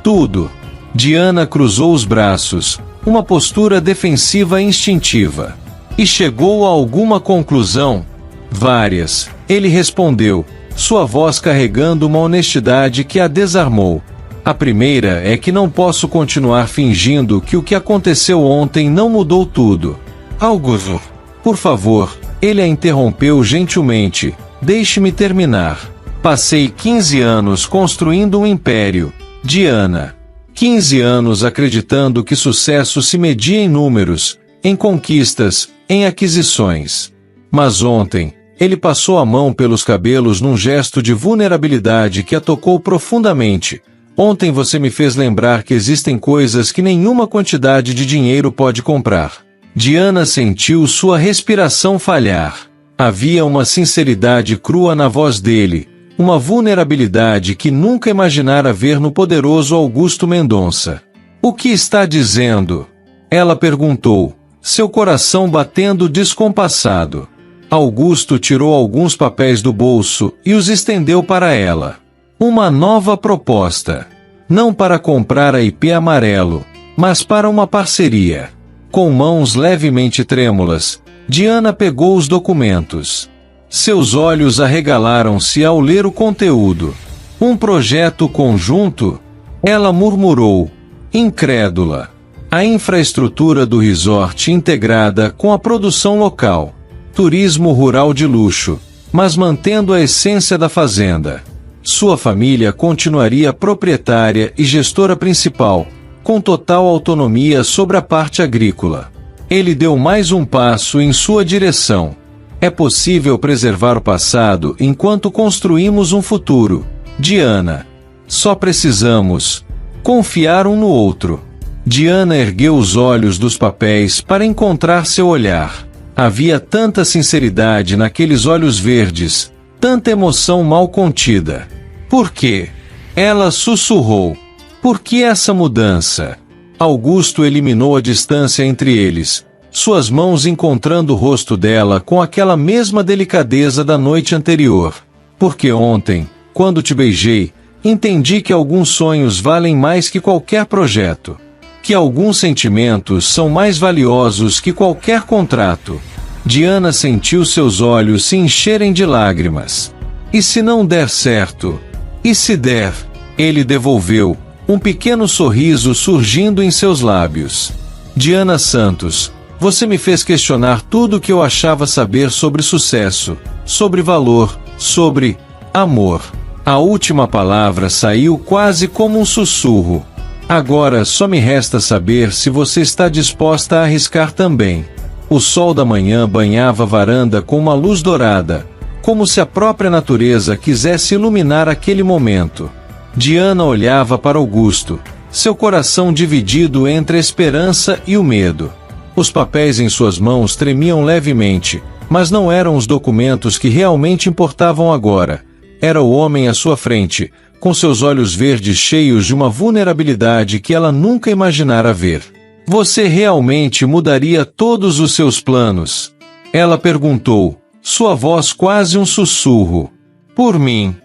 tudo. Diana cruzou os braços, uma postura defensiva instintiva. E chegou a alguma conclusão? Várias, ele respondeu, sua voz carregando uma honestidade que a desarmou. A primeira é que não posso continuar fingindo que o que aconteceu ontem não mudou tudo. Augusto, por favor, ele a interrompeu gentilmente. Deixe-me terminar. Passei 15 anos construindo um império. Diana. 15 anos acreditando que sucesso se media em números, em conquistas, em aquisições. Mas ontem, ele passou a mão pelos cabelos num gesto de vulnerabilidade que a tocou profundamente. Ontem você me fez lembrar que existem coisas que nenhuma quantidade de dinheiro pode comprar. Diana sentiu sua respiração falhar. Havia uma sinceridade crua na voz dele, uma vulnerabilidade que nunca imaginara ver no poderoso Augusto Mendonça. O que está dizendo? Ela perguntou, seu coração batendo descompassado. Augusto tirou alguns papéis do bolso e os estendeu para ela. Uma nova proposta. Não para comprar a IP Amarelo, mas para uma parceria. Com mãos levemente trêmulas, Diana pegou os documentos. Seus olhos arregalaram-se ao ler o conteúdo. Um projeto conjunto? Ela murmurou, incrédula. A infraestrutura do resort integrada com a produção local. Turismo rural de luxo, mas mantendo a essência da fazenda. Sua família continuaria proprietária e gestora principal, com total autonomia sobre a parte agrícola. Ele deu mais um passo em sua direção. É possível preservar o passado enquanto construímos um futuro. Diana. Só precisamos confiar um no outro. Diana ergueu os olhos dos papéis para encontrar seu olhar. Havia tanta sinceridade naqueles olhos verdes, tanta emoção mal contida. Por quê? Ela sussurrou. Por que essa mudança? Augusto eliminou a distância entre eles, suas mãos encontrando o rosto dela com aquela mesma delicadeza da noite anterior. Porque ontem, quando te beijei, entendi que alguns sonhos valem mais que qualquer projeto. Que alguns sentimentos são mais valiosos que qualquer contrato. Diana sentiu seus olhos se encherem de lágrimas. E se não der certo? E se der? Ele devolveu, um pequeno sorriso surgindo em seus lábios. Diana Santos, você me fez questionar tudo o que eu achava saber sobre sucesso, sobre valor, sobre amor. A última palavra saiu quase como um sussurro. Agora só me resta saber se você está disposta a arriscar também. O sol da manhã banhava a varanda com uma luz dourada, como se a própria natureza quisesse iluminar aquele momento. Diana olhava para Augusto, seu coração dividido entre a esperança e o medo. Os papéis em suas mãos tremiam levemente, mas não eram os documentos que realmente importavam agora. Era o homem à sua frente, com seus olhos verdes cheios de uma vulnerabilidade que ela nunca imaginara ver. Você realmente mudaria todos os seus planos? Ela perguntou, sua voz quase um sussurro. Por mim.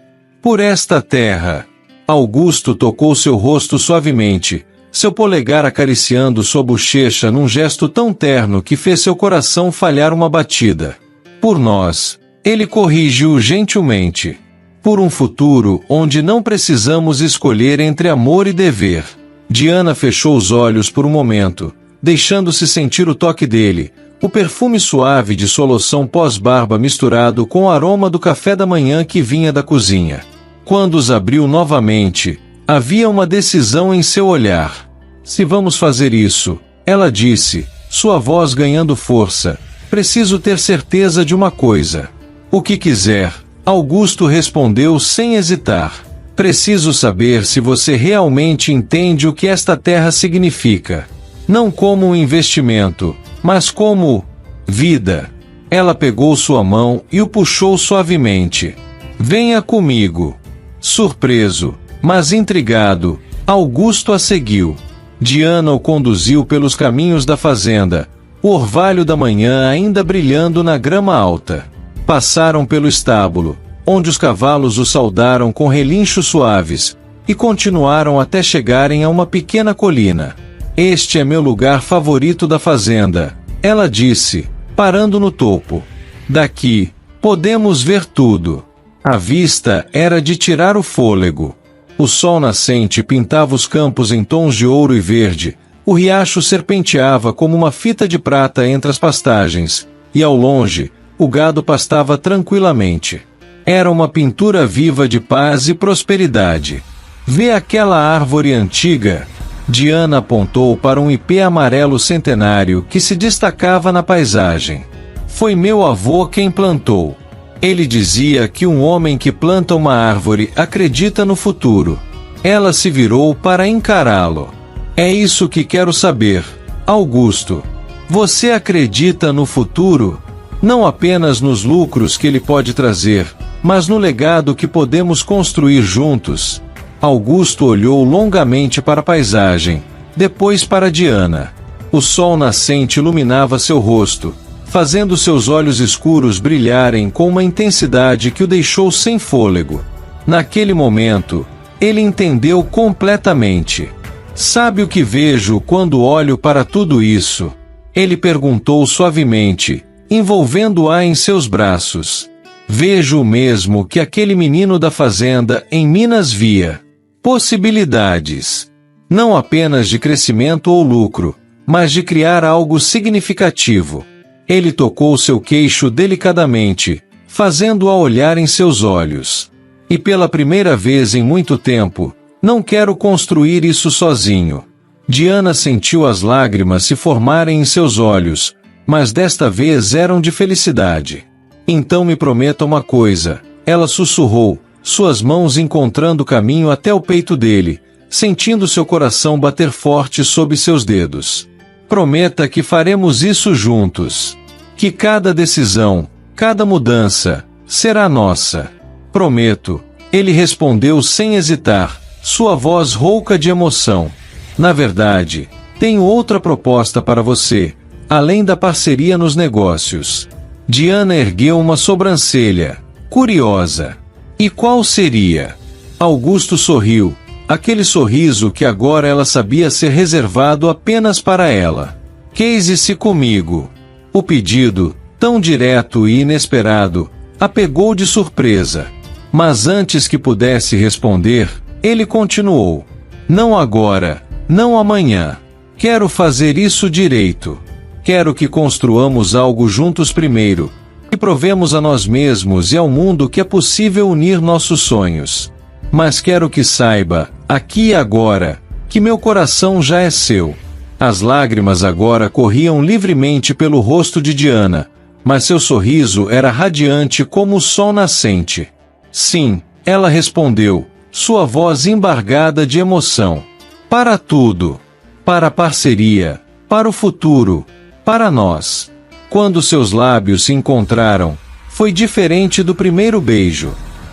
Por esta terra. Augusto tocou seu rosto suavemente, seu polegar acariciando sua bochecha num gesto tão terno que fez seu coração falhar uma batida. Por nós. Ele corrigiu gentilmente. Por um futuro onde não precisamos escolher entre amor e dever. Diana fechou os olhos por um momento, deixando-se sentir o toque dele, o perfume suave de sua loção pós-barba misturado com o aroma do café da manhã que vinha da cozinha. Quando os abriu novamente, havia uma decisão em seu olhar. Se vamos fazer isso, ela disse, sua voz ganhando força, preciso ter certeza de uma coisa. O que quiser. Augusto respondeu sem hesitar. Preciso saber se você realmente entende o que esta terra significa. Não como um investimento, mas como vida. Ela pegou sua mão e o puxou suavemente. Venha comigo. Surpreso, mas intrigado, Augusto a seguiu. Diana o conduziu pelos caminhos da fazenda, o orvalho da manhã ainda brilhando na grama alta. Passaram pelo estábulo, onde os cavalos o saudaram com relinchos suaves, e continuaram até chegarem a uma pequena colina. Este é meu lugar favorito da fazenda, ela disse, parando no topo. Daqui, podemos ver tudo. A vista era de tirar o fôlego. O sol nascente pintava os campos em tons de ouro e verde, o riacho serpenteava como uma fita de prata entre as pastagens, e ao longe, o gado pastava tranquilamente. Era uma pintura viva de paz e prosperidade. Vê aquela árvore antiga? Diana apontou para um ipê amarelo centenário que se destacava na paisagem. Foi meu avô quem plantou. Ele dizia que um homem que planta uma árvore acredita no futuro. Ela se virou para encará-lo. É isso que quero saber, Augusto. Você acredita no futuro? Não apenas nos lucros que ele pode trazer, mas no legado que podemos construir juntos. Augusto olhou longamente para a paisagem, depois para Diana. O sol nascente iluminava seu rosto, fazendo seus olhos escuros brilharem com uma intensidade que o deixou sem fôlego. Naquele momento, ele entendeu completamente. Sabe o que vejo quando olho para tudo isso? Ele perguntou suavemente, envolvendo-a em seus braços. Vejo o mesmo que aquele menino da fazenda em Minas via. Possibilidades. Não apenas de crescimento ou lucro, mas de criar algo significativo. Ele tocou seu queixo delicadamente, fazendo-a olhar em seus olhos. E pela primeira vez em muito tempo, não quero construir isso sozinho. Diana sentiu as lágrimas se formarem em seus olhos, mas desta vez eram de felicidade. Então me prometa uma coisa, ela sussurrou, suas mãos encontrando o caminho até o peito dele, sentindo seu coração bater forte sob seus dedos. Prometa que faremos isso juntos. Que cada decisão, cada mudança, será nossa. Prometo, ele respondeu sem hesitar, sua voz rouca de emoção. Na verdade, tenho outra proposta para você, além da parceria nos negócios. Diana ergueu uma sobrancelha, curiosa. E qual seria? Augusto sorriu, aquele sorriso que agora ela sabia ser reservado apenas para ela. Case-se comigo. O pedido, tão direto e inesperado, a pegou de surpresa. Mas antes que pudesse responder, ele continuou. Não agora, não amanhã. Quero fazer isso direito. Quero que construamos algo juntos primeiro, que provemos a nós mesmos e ao mundo que é possível unir nossos sonhos. Mas quero que saiba, aqui e agora, que meu coração já é seu. As lágrimas agora corriam livremente pelo rosto de Diana, mas seu sorriso era radiante como o sol nascente. Sim, ela respondeu, sua voz embargada de emoção. Para tudo. Para a parceria. Para o futuro. Para nós. Quando seus lábios se encontraram, foi diferente do primeiro beijo.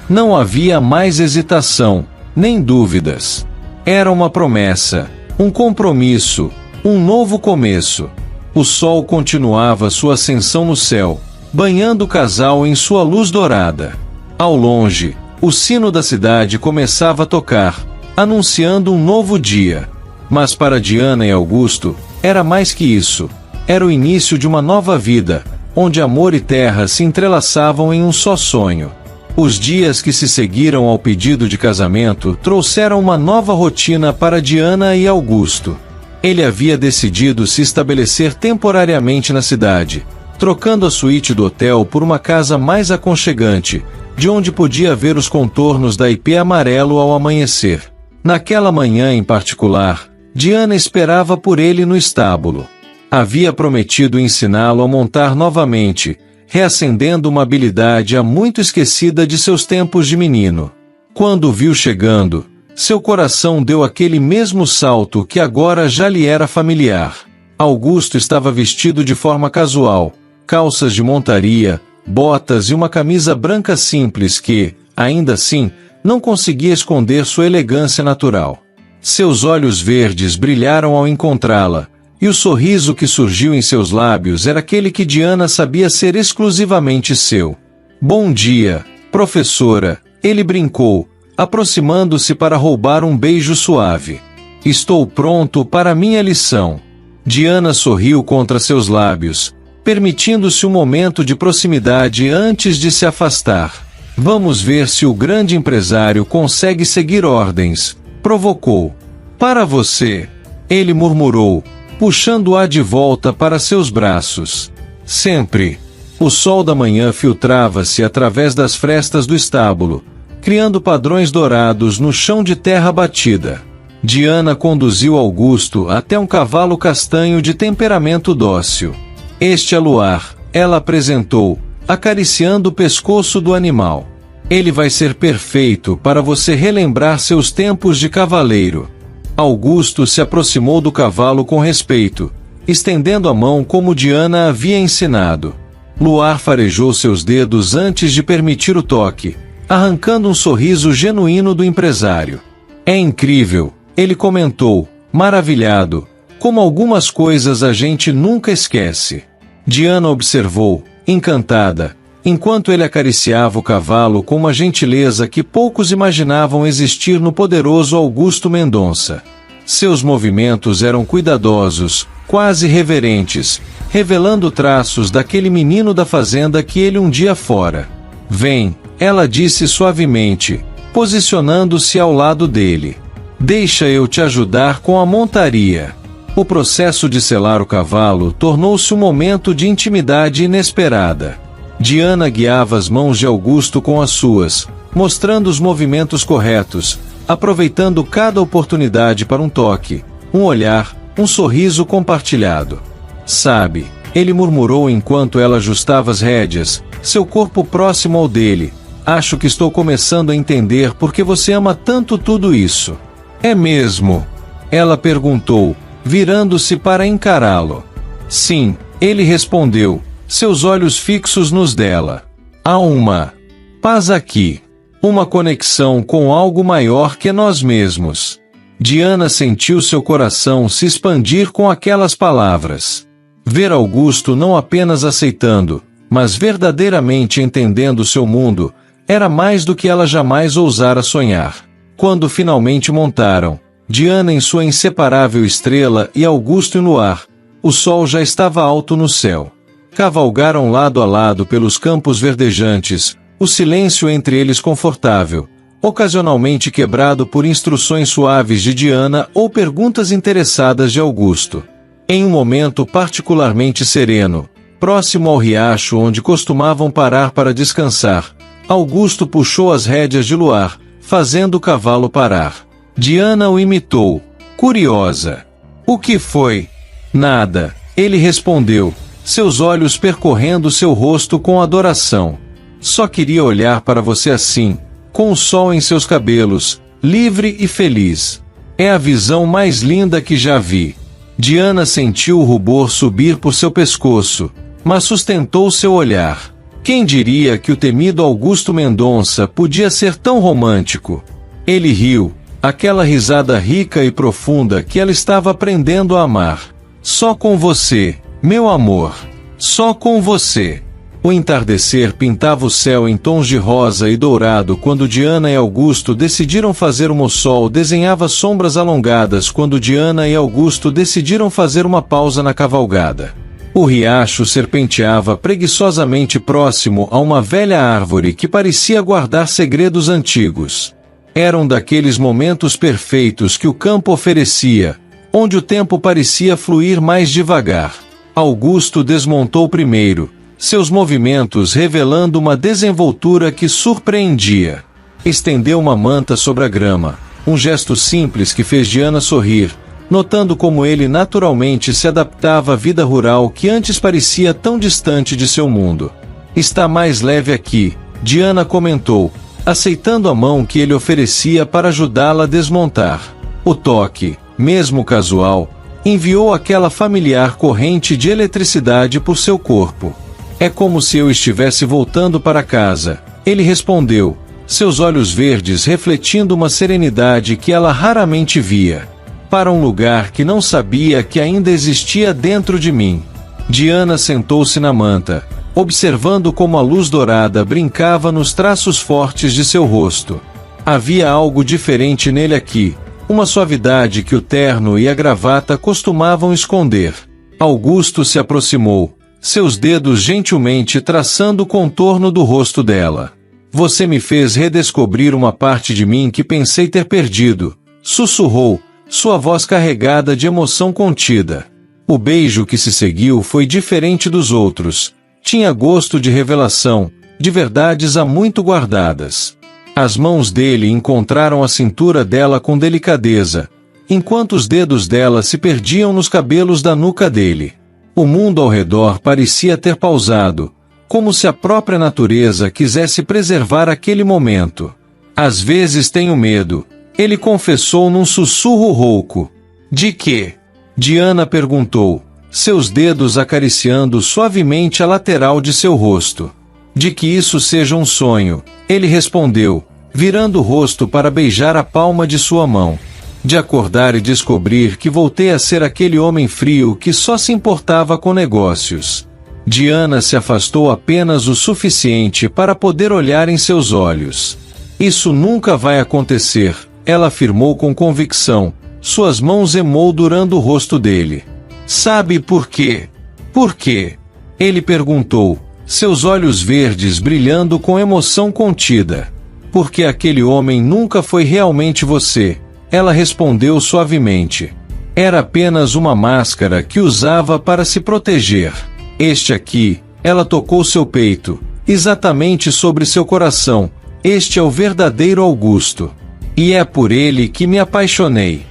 Não havia mais hesitação, nem dúvidas. Era uma promessa, um compromisso, um novo começo. O sol continuava sua ascensão no céu, banhando o casal em sua luz dourada. Ao longe, o sino da cidade começava a tocar, anunciando um novo dia. Mas para Diana e Augusto, era mais que isso. Era o início de uma nova vida, onde amor e terra se entrelaçavam em um só sonho. Os dias que se seguiram ao pedido de casamento trouxeram uma nova rotina para Diana e Augusto. Ele havia decidido se estabelecer temporariamente na cidade, trocando a suíte do hotel por uma casa mais aconchegante, de onde podia ver os contornos da ipê amarelo ao amanhecer. Naquela manhã em particular, Diana esperava por ele no estábulo. Havia prometido ensiná-lo a montar novamente, reacendendo uma habilidade há muito esquecida de seus tempos de menino. Quando o viu chegando, seu coração deu aquele mesmo salto que agora já lhe era familiar. Augusto estava vestido de forma casual, calças de montaria, botas e uma camisa branca simples que, ainda assim, não conseguia esconder sua elegância natural. Seus olhos verdes brilharam ao encontrá-la, e o sorriso que surgiu em seus lábios era aquele que Diana sabia ser exclusivamente seu. Bom dia, professora, ele brincou, aproximando-se para roubar um beijo suave. Estou pronto para minha lição. Diana sorriu contra seus lábios, permitindo-se um momento de proximidade antes de se afastar. Vamos ver se o grande empresário consegue seguir ordens, provocou. Para você, ele murmurou, puxando-a de volta para seus braços. Sempre. O sol da manhã filtrava-se através das frestas do estábulo, criando padrões dourados no chão de terra batida. Diana conduziu Augusto até um cavalo castanho de temperamento dócil. Este é Luar, ela apresentou, acariciando o pescoço do animal. Ele vai ser perfeito para você relembrar seus tempos de cavaleiro. Augusto se aproximou do cavalo com respeito, estendendo a mão como Diana havia ensinado. Luar farejou seus dedos antes de permitir o toque, arrancando um sorriso genuíno do empresário. É incrível, ele comentou, maravilhado, como algumas coisas a gente nunca esquece. Diana observou, encantada, enquanto ele acariciava o cavalo com uma gentileza que poucos imaginavam existir no poderoso Augusto Mendonça. Seus movimentos eram cuidadosos, quase reverentes, revelando traços daquele menino da fazenda que ele um dia fora. Vem, ela disse suavemente, posicionando-se ao lado dele. Deixa eu te ajudar com a montaria. O processo de selar o cavalo tornou-se um momento de intimidade inesperada. Diana guiava as mãos de Augusto com as suas, mostrando os movimentos corretos, aproveitando cada oportunidade para um toque, um olhar, um sorriso compartilhado. Sabe, ele murmurou enquanto ela ajustava as rédeas, seu corpo próximo ao dele. Acho que estou começando a entender por que você ama tanto tudo isso. É mesmo? Ela perguntou, virando-se para encará-lo. Sim, ele respondeu, seus olhos fixos nos dela. Há uma paz aqui. Uma conexão com algo maior que nós mesmos. Diana sentiu seu coração se expandir com aquelas palavras. Ver Augusto não apenas aceitando, mas verdadeiramente entendendo seu mundo, era mais do que ela jamais ousara sonhar. Quando finalmente montaram, Diana em sua inseparável estrela e Augusto no ar, o sol já estava alto no céu. Cavalgaram lado a lado pelos campos verdejantes, o silêncio entre eles confortável, ocasionalmente quebrado por instruções suaves de Diana ou perguntas interessadas de Augusto. Em um momento particularmente sereno, próximo ao riacho onde costumavam parar para descansar, Augusto puxou as rédeas de Luar, fazendo o cavalo parar. Diana o imitou, curiosa. O que foi? Nada, ele respondeu, seus olhos percorrendo seu rosto com adoração. Só queria olhar para você assim, com o sol em seus cabelos, livre e feliz. É a visão mais linda que já vi. Diana sentiu o rubor subir por seu pescoço, mas sustentou seu olhar. Quem diria que o temido Augusto Mendonça podia ser tão romântico? Ele riu, aquela risada rica e profunda que ela estava aprendendo a amar. Só com você, meu amor. Só com você. O entardecer pintava o céu em tons de rosa e dourado quando Diana e Augusto decidiram fazer o sol desenhava sombras alongadas quando Diana e Augusto decidiram fazer uma pausa na cavalgada. O riacho serpenteava preguiçosamente próximo a uma velha árvore que parecia guardar segredos antigos. Eram daqueles momentos perfeitos que o campo oferecia, onde o tempo parecia fluir mais devagar. Augusto desmontou primeiro, seus movimentos revelando uma desenvoltura que surpreendia. Estendeu uma manta sobre a grama, um gesto simples que fez Diana sorrir, notando como ele naturalmente se adaptava à vida rural que antes parecia tão distante de seu mundo. Está mais leve aqui, Diana comentou, aceitando a mão que ele oferecia para ajudá-la a desmontar. O toque, mesmo casual, enviou aquela familiar corrente de eletricidade por seu corpo. É como se eu estivesse voltando para casa, ele respondeu, seus olhos verdes refletindo uma serenidade que ela raramente via. Para um lugar que não sabia que ainda existia dentro de mim. Diana sentou-se na manta, observando como a luz dourada brincava nos traços fortes de seu rosto. Havia algo diferente nele aqui, uma suavidade que o terno e a gravata costumavam esconder. Augusto se aproximou, seus dedos gentilmente traçando o contorno do rosto dela. Você me fez redescobrir uma parte de mim que pensei ter perdido, sussurrou, sua voz carregada de emoção contida. O beijo que se seguiu foi diferente dos outros. Tinha gosto de revelação, de verdades há muito guardadas. As mãos dele encontraram a cintura dela com delicadeza, enquanto os dedos dela se perdiam nos cabelos da nuca dele. O mundo ao redor parecia ter pausado, como se a própria natureza quisesse preservar aquele momento. Às vezes tenho medo, ele confessou num sussurro rouco. De quê? Diana perguntou, seus dedos acariciando suavemente a lateral de seu rosto. De que isso seja um sonho, ele respondeu, virando o rosto para beijar a palma de sua mão. De acordar e descobrir que voltei a ser aquele homem frio que só se importava com negócios. Diana se afastou apenas o suficiente para poder olhar em seus olhos. Isso nunca vai acontecer, ela afirmou com convicção, suas mãos emoldurando o rosto dele. Sabe por quê? Por quê? Ele perguntou, seus olhos verdes brilhando com emoção contida. Porque aquele homem nunca foi realmente você, ela respondeu suavemente. Era apenas uma máscara que usava para se proteger. Este aqui, ela tocou seu peito, exatamente sobre seu coração, este é o verdadeiro Augusto. E é por ele que me apaixonei.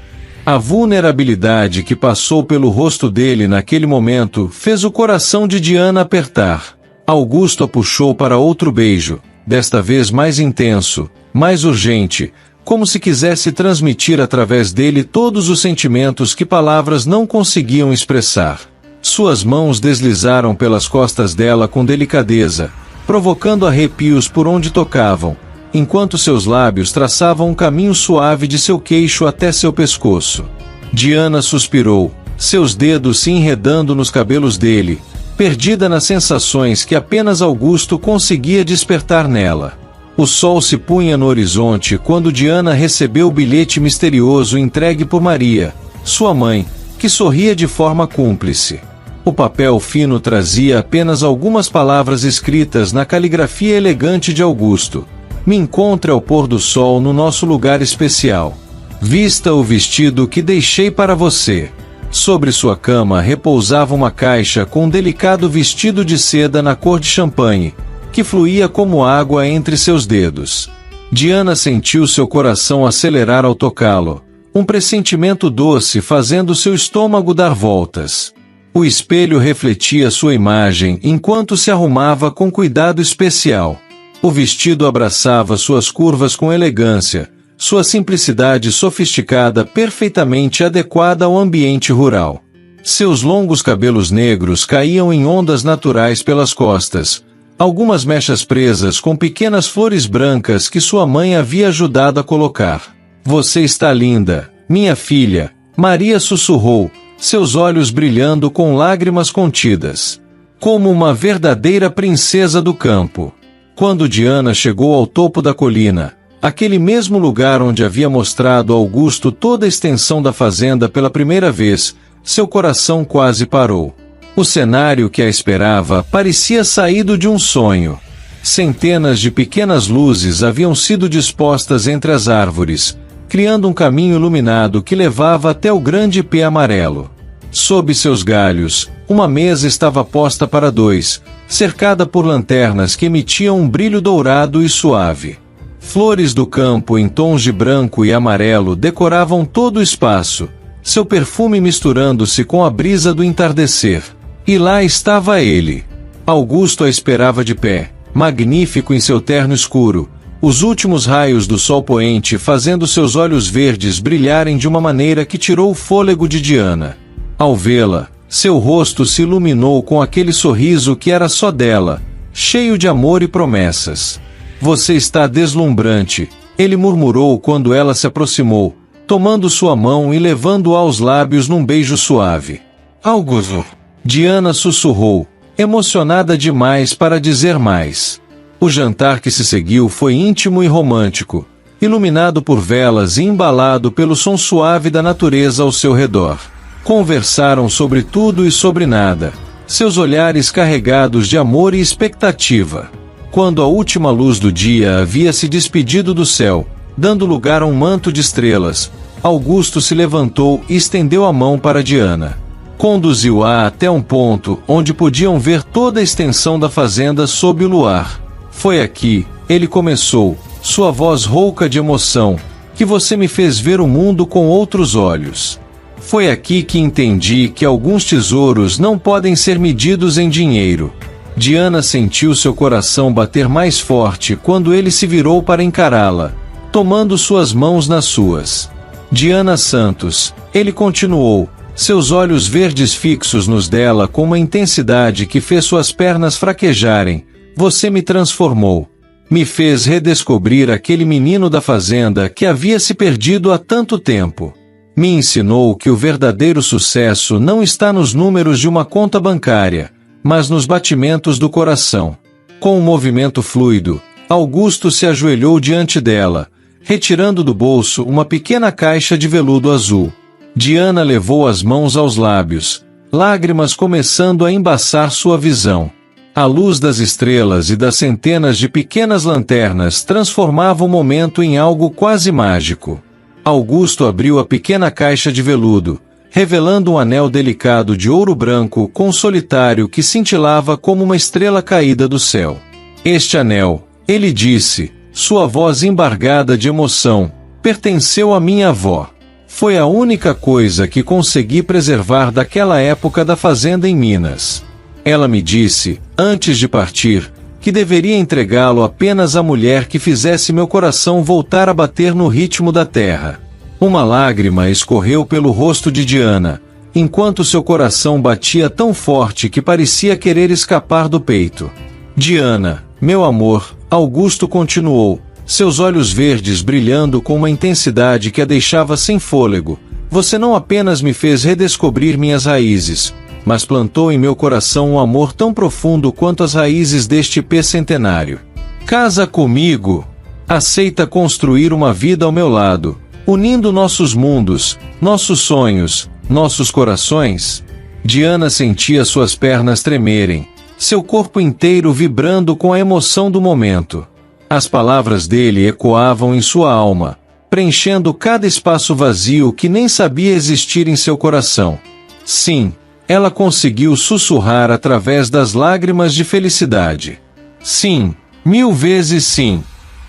A vulnerabilidade que passou pelo rosto dele naquele momento fez o coração de Diana apertar. Augusto a puxou para outro beijo, desta vez mais intenso, mais urgente, como se quisesse transmitir através dele todos os sentimentos que palavras não conseguiam expressar. Suas mãos deslizaram pelas costas dela com delicadeza, provocando arrepios por onde tocavam, enquanto seus lábios traçavam um caminho suave de seu queixo até seu pescoço. Diana suspirou, seus dedos se enredando nos cabelos dele, perdida nas sensações que apenas Augusto conseguia despertar nela. O sol se punha no horizonte quando Diana recebeu o bilhete misterioso entregue por Maria, sua mãe, que sorria de forma cúmplice. O papel fino trazia apenas algumas palavras escritas na caligrafia elegante de Augusto. Me encontre ao pôr do sol no nosso lugar especial. Vista o vestido que deixei para você. Sobre sua cama repousava uma caixa com um delicado vestido de seda na cor de champanhe, que fluía como água entre seus dedos. Diana sentiu seu coração acelerar ao tocá-lo, um pressentimento doce fazendo seu estômago dar voltas. O espelho refletia sua imagem enquanto se arrumava com cuidado especial. O vestido abraçava suas curvas com elegância, sua simplicidade sofisticada perfeitamente adequada ao ambiente rural. Seus longos cabelos negros caíam em ondas naturais pelas costas, algumas mechas presas com pequenas flores brancas que sua mãe havia ajudado a colocar. Você está linda, minha filha, Maria sussurrou, seus olhos brilhando com lágrimas contidas. Como uma verdadeira princesa do campo. Quando Diana chegou ao topo da colina, aquele mesmo lugar onde havia mostrado a Augusto toda a extensão da fazenda pela primeira vez, seu coração quase parou. O cenário que a esperava parecia saído de um sonho. Centenas de pequenas luzes haviam sido dispostas entre as árvores, criando um caminho iluminado que levava até o grande pé amarelo. Sob seus galhos, uma mesa estava posta para dois, cercada por lanternas que emitiam um brilho dourado e suave. Flores do campo em tons de branco e amarelo decoravam todo o espaço, seu perfume misturando-se com a brisa do entardecer. E lá estava ele. Augusto a esperava de pé, magnífico em seu terno escuro, os últimos raios do sol poente fazendo seus olhos verdes brilharem de uma maneira que tirou o fôlego de Diana. Ao vê-la, seu rosto se iluminou com aquele sorriso que era só dela, cheio de amor e promessas. Você está deslumbrante, ele murmurou quando ela se aproximou, tomando sua mão e levando-a aos lábios num beijo suave. Augusto! Diana sussurrou, emocionada demais para dizer mais. O jantar que se seguiu foi íntimo e romântico, iluminado por velas e embalado pelo som suave da natureza ao seu redor. Conversaram sobre tudo e sobre nada, seus olhares carregados de amor e expectativa. Quando a última luz do dia havia se despedido do céu, dando lugar a um manto de estrelas, Augusto se levantou e estendeu a mão para Diana. Conduziu-a até um ponto onde podiam ver toda a extensão da fazenda sob o luar. Foi aqui, ele começou, sua voz rouca de emoção, que você me fez ver o mundo com outros olhos. Foi aqui que entendi que alguns tesouros não podem ser medidos em dinheiro. Diana sentiu seu coração bater mais forte quando ele se virou para encará-la, tomando suas mãos nas suas. Diana Santos, ele continuou, seus olhos verdes fixos nos dela com uma intensidade que fez suas pernas fraquejarem. Você me transformou. Me fez redescobrir aquele menino da fazenda que havia se perdido há tanto tempo. Me ensinou que o verdadeiro sucesso não está nos números de uma conta bancária, mas nos batimentos do coração. Com um movimento fluido, Augusto se ajoelhou diante dela, retirando do bolso uma pequena caixa de veludo azul. Diana levou as mãos aos lábios, lágrimas começando a embaçar sua visão. A luz das estrelas e das centenas de pequenas lanternas transformava o momento em algo quase mágico. Augusto abriu a pequena caixa de veludo, revelando um anel delicado de ouro branco com um solitário que cintilava como uma estrela caída do céu. Este anel, ele disse, sua voz embargada de emoção, pertenceu à minha avó. Foi a única coisa que consegui preservar daquela época da fazenda em Minas. Ela me disse, antes de partir, que deveria entregá-lo apenas à mulher que fizesse meu coração voltar a bater no ritmo da terra. Uma lágrima escorreu pelo rosto de Diana, enquanto seu coração batia tão forte que parecia querer escapar do peito. Diana, meu amor, Augusto continuou, seus olhos verdes brilhando com uma intensidade que a deixava sem fôlego. Você não apenas me fez redescobrir minhas raízes, mas plantou em meu coração um amor tão profundo quanto as raízes deste pé centenário. Casa comigo. Aceita construir uma vida ao meu lado, unindo nossos mundos, nossos sonhos, nossos corações. Diana sentia suas pernas tremerem, seu corpo inteiro vibrando com a emoção do momento. As palavras dele ecoavam em sua alma, preenchendo cada espaço vazio que nem sabia existir em seu coração. Sim, ela conseguiu sussurrar através das lágrimas de felicidade. Sim, 1000 vezes sim.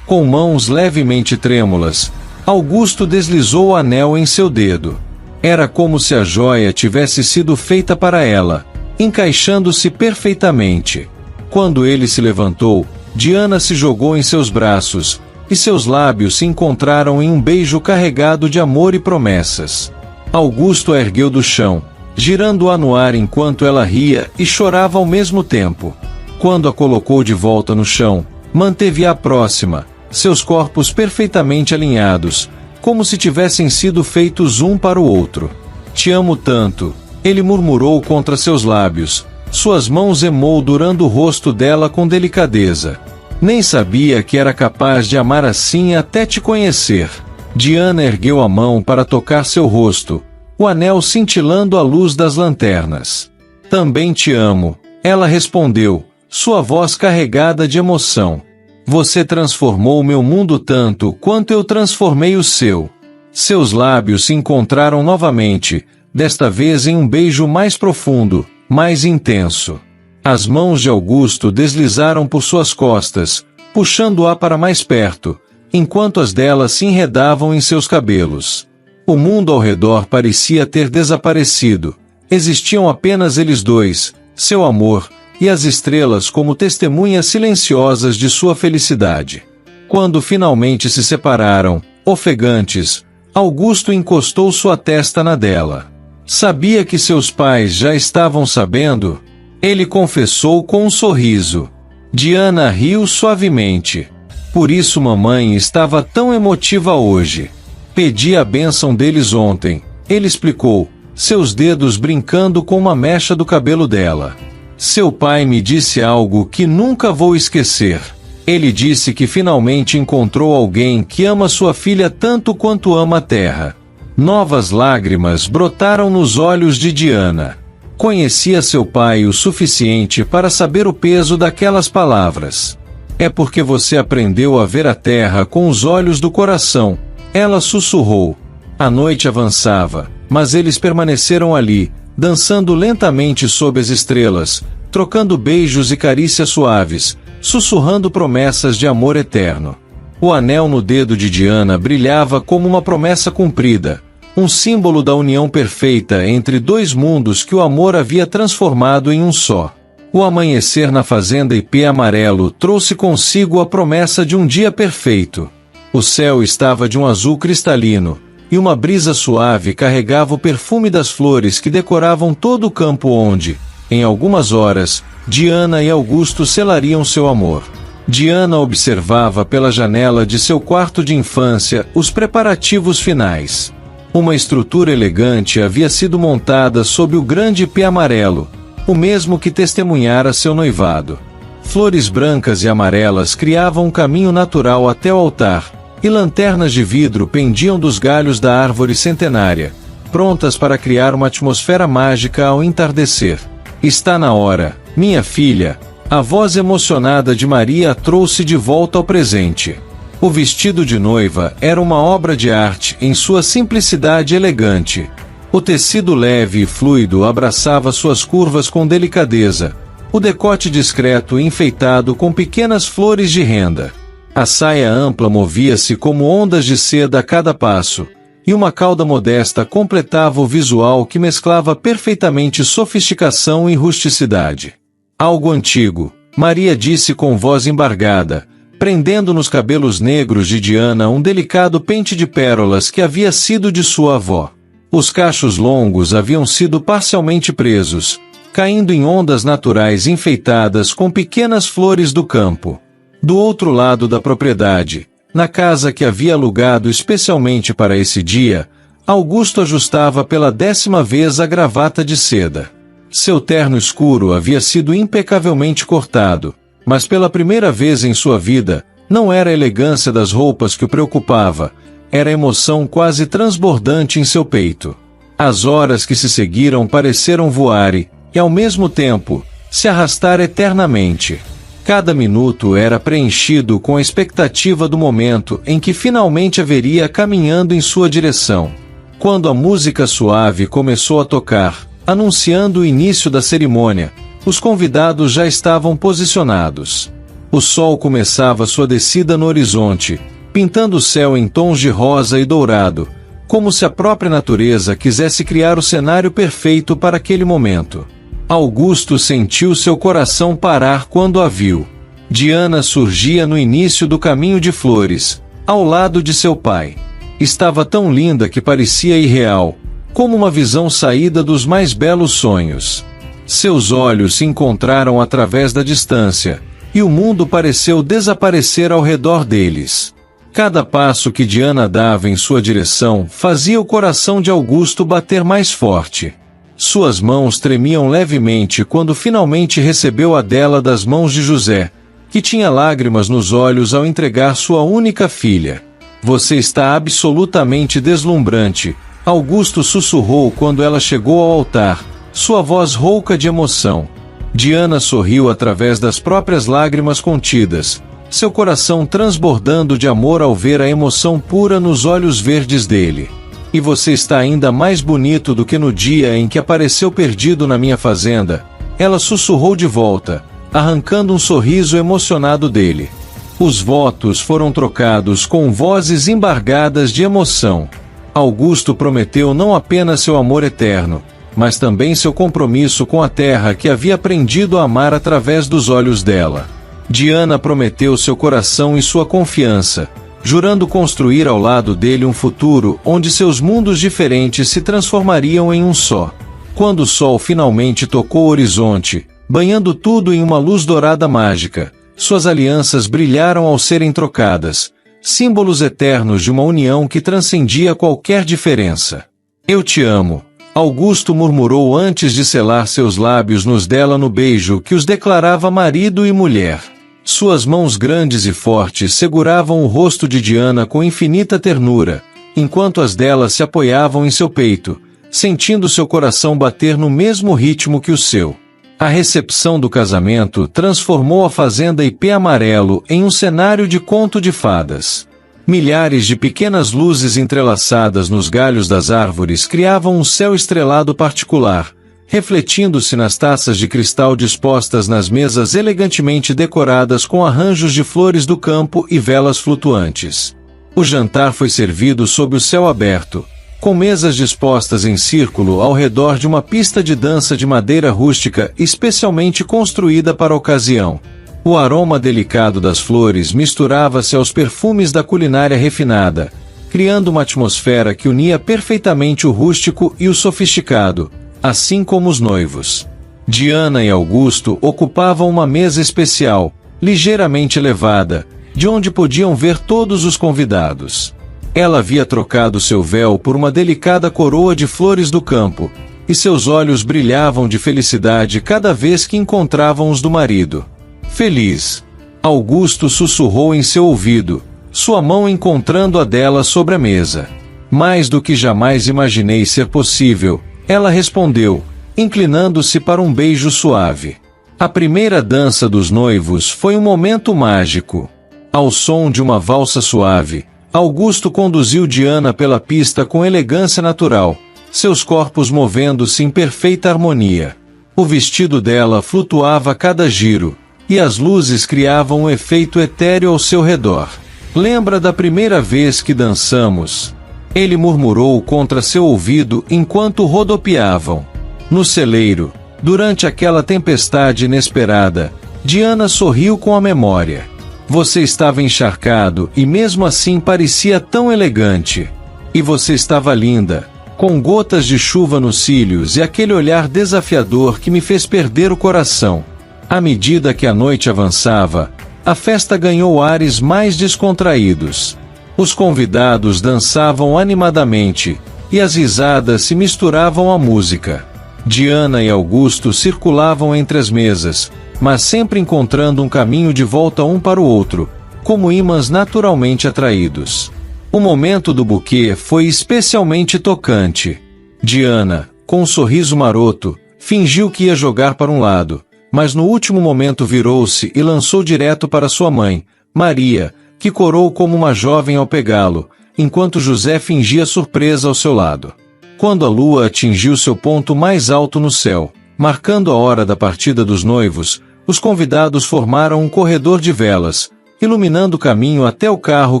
Com mãos levemente trêmulas, Augusto deslizou o anel em seu dedo. Era como se a joia tivesse sido feita para ela, encaixando-se perfeitamente. Quando ele se levantou, Diana se jogou em seus braços, e seus lábios se encontraram em um beijo carregado de amor e promessas. Augusto a ergueu do chão, girando-a no ar enquanto ela ria e chorava ao mesmo tempo. Quando a colocou de volta no chão, manteve-a próxima, seus corpos perfeitamente alinhados, como se tivessem sido feitos um para o outro. Te amo tanto, ele murmurou contra seus lábios, suas mãos emoldurando o rosto dela com delicadeza. Nem sabia que era capaz de amar assim até te conhecer. Diana ergueu a mão para tocar seu rosto, o anel cintilando à luz das lanternas. Também te amo, ela respondeu, sua voz carregada de emoção. Você transformou meu mundo tanto quanto eu transformei o seu. Seus lábios se encontraram novamente, desta vez em um beijo mais profundo, mais intenso. As mãos de Augusto deslizaram por suas costas, puxando-a para mais perto, enquanto as dela se enredavam em seus cabelos. O mundo ao redor parecia ter desaparecido. Existiam apenas eles dois, seu amor, e as estrelas como testemunhas silenciosas de sua felicidade. Quando finalmente se separaram, ofegantes, Augusto encostou sua testa na dela. Sabia que seus pais já estavam sabendo? Ele confessou com um sorriso. Diana riu suavemente. Por isso mamãe estava tão emotiva hoje. Pedi a bênção deles ontem, ele explicou, seus dedos brincando com uma mecha do cabelo dela. Seu pai me disse algo que nunca vou esquecer. Ele disse que finalmente encontrou alguém que ama sua filha tanto quanto ama a terra. Novas lágrimas brotaram nos olhos de Diana. Conhecia seu pai o suficiente para saber o peso daquelas palavras. É porque você aprendeu a ver a terra com os olhos do coração. Ela sussurrou. A noite avançava, mas eles permaneceram ali, dançando lentamente sob as estrelas, trocando beijos e carícias suaves, sussurrando promessas de amor eterno. O anel no dedo de Diana brilhava como uma promessa cumprida, um símbolo da união perfeita entre dois mundos que o amor havia transformado em um só. O amanhecer na fazenda Ipê Amarelo trouxe consigo a promessa de um dia perfeito. O céu estava de um azul cristalino, e uma brisa suave carregava o perfume das flores que decoravam todo o campo onde, em algumas horas, Diana e Augusto selariam seu amor. Diana observava pela janela de seu quarto de infância os preparativos finais. Uma estrutura elegante havia sido montada sob o grande Ipê Amarelo, o mesmo que testemunhara seu noivado. Flores brancas e amarelas criavam um caminho natural até o altar, e lanternas de vidro pendiam dos galhos da árvore centenária, prontas para criar uma atmosfera mágica ao entardecer. Está na hora, minha filha. A voz emocionada de Maria a trouxe de volta ao presente. O vestido de noiva era uma obra de arte em sua simplicidade elegante. O tecido leve e fluido abraçava suas curvas com delicadeza, o decote discreto enfeitado com pequenas flores de renda. A saia ampla movia-se como ondas de seda a cada passo, e uma cauda modesta completava o visual que mesclava perfeitamente sofisticação e rusticidade. Algo antigo, Maria disse com voz embargada, prendendo nos cabelos negros de Diana um delicado pente de pérolas que havia sido de sua avó. Os cachos longos haviam sido parcialmente presos, caindo em ondas naturais enfeitadas com pequenas flores do campo. Do outro lado da propriedade, na casa que havia alugado especialmente para esse dia, Augusto ajustava pela 10ª vez a gravata de seda. Seu terno escuro havia sido impecavelmente cortado, mas pela primeira vez em sua vida, não era a elegância das roupas que o preocupava, era a emoção quase transbordante em seu peito. As horas que se seguiram pareceram voar e, ao mesmo tempo, se arrastar eternamente. Cada minuto era preenchido com a expectativa do momento em que finalmente a veria caminhando em sua direção. Quando a música suave começou a tocar, anunciando o início da cerimônia, os convidados já estavam posicionados. O sol começava sua descida no horizonte, pintando o céu em tons de rosa e dourado, como se a própria natureza quisesse criar o cenário perfeito para aquele momento. Augusto sentiu seu coração parar quando a viu. Diana surgia no início do caminho de flores, ao lado de seu pai. Estava tão linda que parecia irreal, como uma visão saída dos mais belos sonhos. Seus olhos se encontraram através da distância, e o mundo pareceu desaparecer ao redor deles. Cada passo que Diana dava em sua direção fazia o coração de Augusto bater mais forte. Suas mãos tremiam levemente quando finalmente recebeu a dela das mãos de José, que tinha lágrimas nos olhos ao entregar sua única filha. Você está absolutamente deslumbrante, Augusto sussurrou quando ela chegou ao altar, sua voz rouca de emoção. Diana sorriu através das próprias lágrimas contidas, seu coração transbordando de amor ao ver a emoção pura nos olhos verdes dele. E você está ainda mais bonito do que no dia em que apareceu perdido na minha fazenda, ela sussurrou de volta, arrancando um sorriso emocionado dele. Os votos foram trocados com vozes embargadas de emoção. Augusto prometeu não apenas seu amor eterno, mas também seu compromisso com a terra que havia aprendido a amar através dos olhos dela. Diana prometeu seu coração e sua confiança, jurando construir ao lado dele um futuro onde seus mundos diferentes se transformariam em um só. Quando o sol finalmente tocou o horizonte, banhando tudo em uma luz dourada mágica, suas alianças brilharam ao serem trocadas, símbolos eternos de uma união que transcendia qualquer diferença. Eu te amo, Augusto murmurou antes de selar seus lábios nos dela no beijo que os declarava marido e mulher. Suas mãos grandes e fortes seguravam o rosto de Diana com infinita ternura, enquanto as dela se apoiavam em seu peito, sentindo seu coração bater no mesmo ritmo que o seu. A recepção do casamento transformou a fazenda Ipê Amarelo em um cenário de conto de fadas. Milhares de pequenas luzes entrelaçadas nos galhos das árvores criavam um céu estrelado particular, refletindo-se nas taças de cristal dispostas nas mesas elegantemente decoradas com arranjos de flores do campo e velas flutuantes. O jantar foi servido sob o céu aberto, com mesas dispostas em círculo ao redor de uma pista de dança de madeira rústica especialmente construída para a ocasião. O aroma delicado das flores misturava-se aos perfumes da culinária refinada, criando uma atmosfera que unia perfeitamente o rústico e o sofisticado, assim como os noivos. Diana e Augusto ocupavam uma mesa especial, ligeiramente elevada, de onde podiam ver todos os convidados. Ela havia trocado seu véu por uma delicada coroa de flores do campo, e seus olhos brilhavam de felicidade cada vez que encontravam os do marido. Feliz, Augusto sussurrou em seu ouvido, sua mão encontrando a dela sobre a mesa. Mais do que jamais imaginei ser possível, ela respondeu, inclinando-se para um beijo suave. A primeira dança dos noivos foi um momento mágico. Ao som de uma valsa suave, Augusto conduziu Diana pela pista com elegância natural, seus corpos movendo-se em perfeita harmonia. O vestido dela flutuava a cada giro, e as luzes criavam um efeito etéreo ao seu redor. Lembra da primeira vez que dançamos? Ele murmurou contra seu ouvido enquanto rodopiavam. No celeiro, durante aquela tempestade inesperada, Diana sorriu com a memória. Você estava encharcado e mesmo assim parecia tão elegante. E você estava linda, com gotas de chuva nos cílios e aquele olhar desafiador que me fez perder o coração. À medida que a noite avançava, a festa ganhou ares mais descontraídos. Os convidados dançavam animadamente, e as risadas se misturavam à música. Diana e Augusto circulavam entre as mesas, mas sempre encontrando um caminho de volta um para o outro, como ímãs naturalmente atraídos. O momento do buquê foi especialmente tocante. Diana, com um sorriso maroto, fingiu que ia jogar para um lado, mas no último momento virou-se e lançou direto para sua mãe, Maria, que corou como uma jovem ao pegá-lo, enquanto José fingia surpresa ao seu lado. Quando a lua atingiu seu ponto mais alto no céu, marcando a hora da partida dos noivos, os convidados formaram um corredor de velas, iluminando o caminho até o carro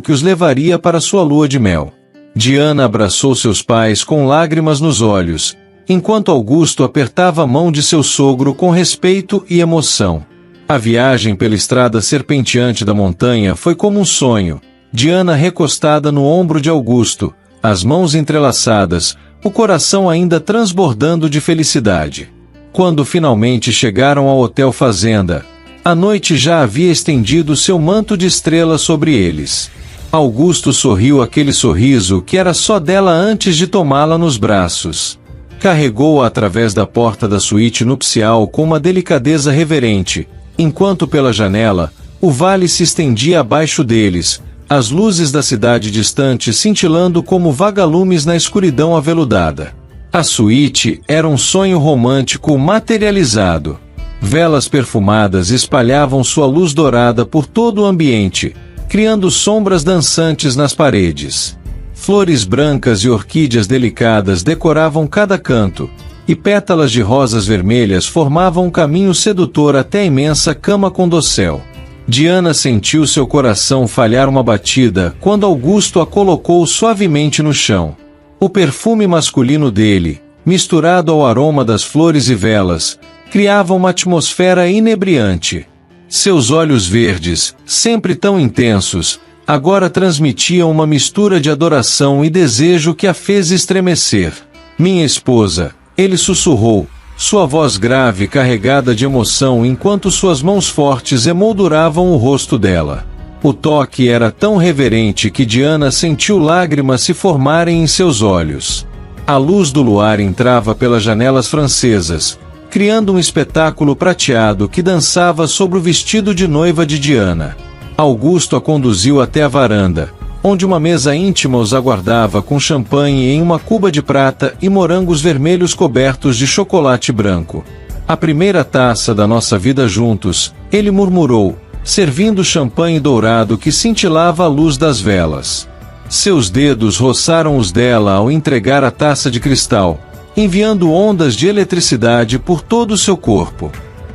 que os levaria para sua lua de mel. Diana abraçou seus pais com lágrimas nos olhos, enquanto Augusto apertava a mão de seu sogro com respeito e emoção. A viagem pela estrada serpenteante da montanha foi como um sonho, Diana recostada no ombro de Augusto, as mãos entrelaçadas, o coração ainda transbordando de felicidade. Quando finalmente chegaram ao Hotel Fazenda, a noite já havia estendido seu manto de estrelas sobre eles. Augusto sorriu aquele sorriso que era só dela antes de tomá-la nos braços. Carregou-a através da porta da suíte nupcial com uma delicadeza reverente, enquanto pela janela, o vale se estendia abaixo deles, as luzes da cidade distante cintilando como vagalumes na escuridão aveludada. A suíte era um sonho romântico materializado. Velas perfumadas espalhavam sua luz dourada por todo o ambiente, criando sombras dançantes nas paredes. Flores brancas e orquídeas delicadas decoravam cada canto, e pétalas de rosas vermelhas formavam um caminho sedutor até a imensa cama com dossel. Diana sentiu seu coração falhar uma batida quando Augusto a colocou suavemente no chão. O perfume masculino dele, misturado ao aroma das flores e velas, criava uma atmosfera inebriante. Seus olhos verdes, sempre tão intensos, agora transmitiam uma mistura de adoração e desejo que a fez estremecer. Minha esposa, ele sussurrou, sua voz grave carregada de emoção enquanto suas mãos fortes emolduravam o rosto dela. O toque era tão reverente que Diana sentiu lágrimas se formarem em seus olhos. A luz do luar entrava pelas janelas francesas, criando um espetáculo prateado que dançava sobre o vestido de noiva de Diana. Augusto a conduziu até a varanda, onde uma mesa íntima os aguardava com champanhe em uma cuba de prata e morangos vermelhos cobertos de chocolate branco. A primeira taça da nossa vida juntos, ele murmurou, servindo champanhe dourado que cintilava à luz das velas. Seus dedos roçaram os dela ao entregar a taça de cristal, enviando ondas de eletricidade por todo o seu corpo.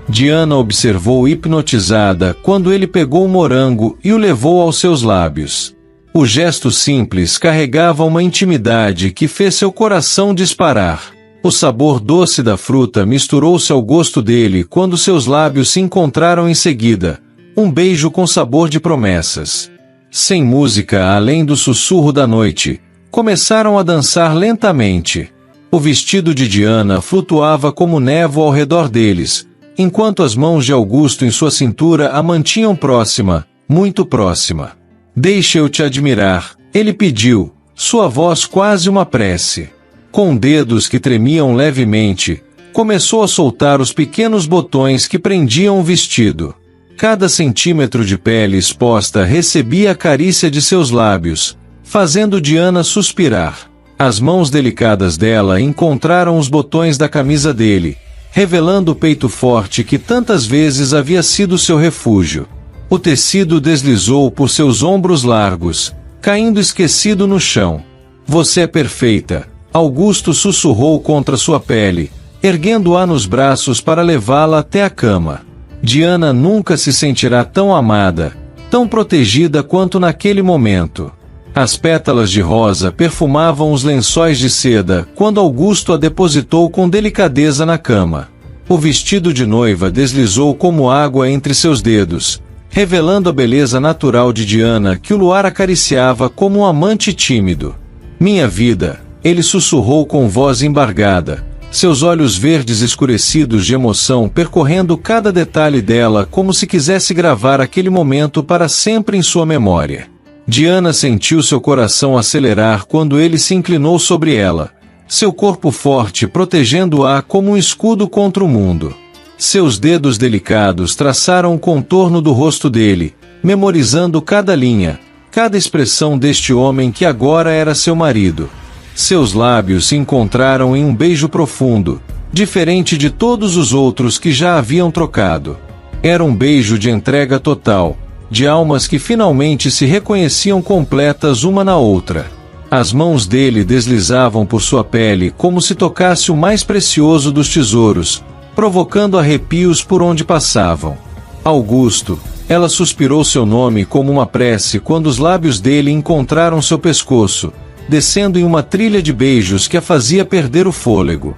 Diana observou hipnotizada quando ele pegou o morango e o levou aos seus lábios. O gesto simples carregava uma intimidade que fez seu coração disparar. O sabor doce da fruta misturou-se ao gosto dele quando seus lábios se encontraram em seguida, um beijo com sabor de promessas. Sem música além do sussurro da noite, começaram a dançar lentamente. O vestido de Diana flutuava como névoa ao redor deles, enquanto as mãos de Augusto em sua cintura a mantinham próxima, muito próxima. Deixe eu te admirar, ele pediu, sua voz quase uma prece. Com dedos que tremiam levemente, começou a soltar os pequenos botões que prendiam o vestido. Cada centímetro de pele exposta recebia a carícia de seus lábios, fazendo Diana suspirar. As mãos delicadas dela encontraram os botões da camisa dele, revelando o peito forte que tantas vezes havia sido seu refúgio. O tecido deslizou por seus ombros largos, caindo esquecido no chão. Você é perfeita, Augusto sussurrou contra sua pele, erguendo-a nos braços para levá-la até a cama. Diana nunca se sentirá tão amada, tão protegida quanto naquele momento. As pétalas de rosa perfumavam os lençóis de seda quando Augusto a depositou com delicadeza na cama. O vestido de noiva deslizou como água entre seus dedos, revelando a beleza natural de Diana que o luar acariciava como um amante tímido. Minha vida, ele sussurrou com voz embargada, seus olhos verdes escurecidos de emoção percorrendo cada detalhe dela como se quisesse gravar aquele momento para sempre em sua memória. Diana sentiu seu coração acelerar quando ele se inclinou sobre ela, seu corpo forte protegendo-a como um escudo contra o mundo. Seus dedos delicados traçaram o contorno do rosto dele, memorizando cada linha, cada expressão deste homem que agora era seu marido. Seus lábios se encontraram em um beijo profundo, diferente de todos os outros que já haviam trocado. Era um beijo de entrega total, de almas que finalmente se reconheciam completas uma na outra. As mãos dele deslizavam por sua pele como se tocasse o mais precioso dos tesouros, provocando arrepios por onde passavam. Augusto, ela suspirou seu nome como uma prece quando os lábios dele encontraram seu pescoço, descendo em uma trilha de beijos que a fazia perder o fôlego.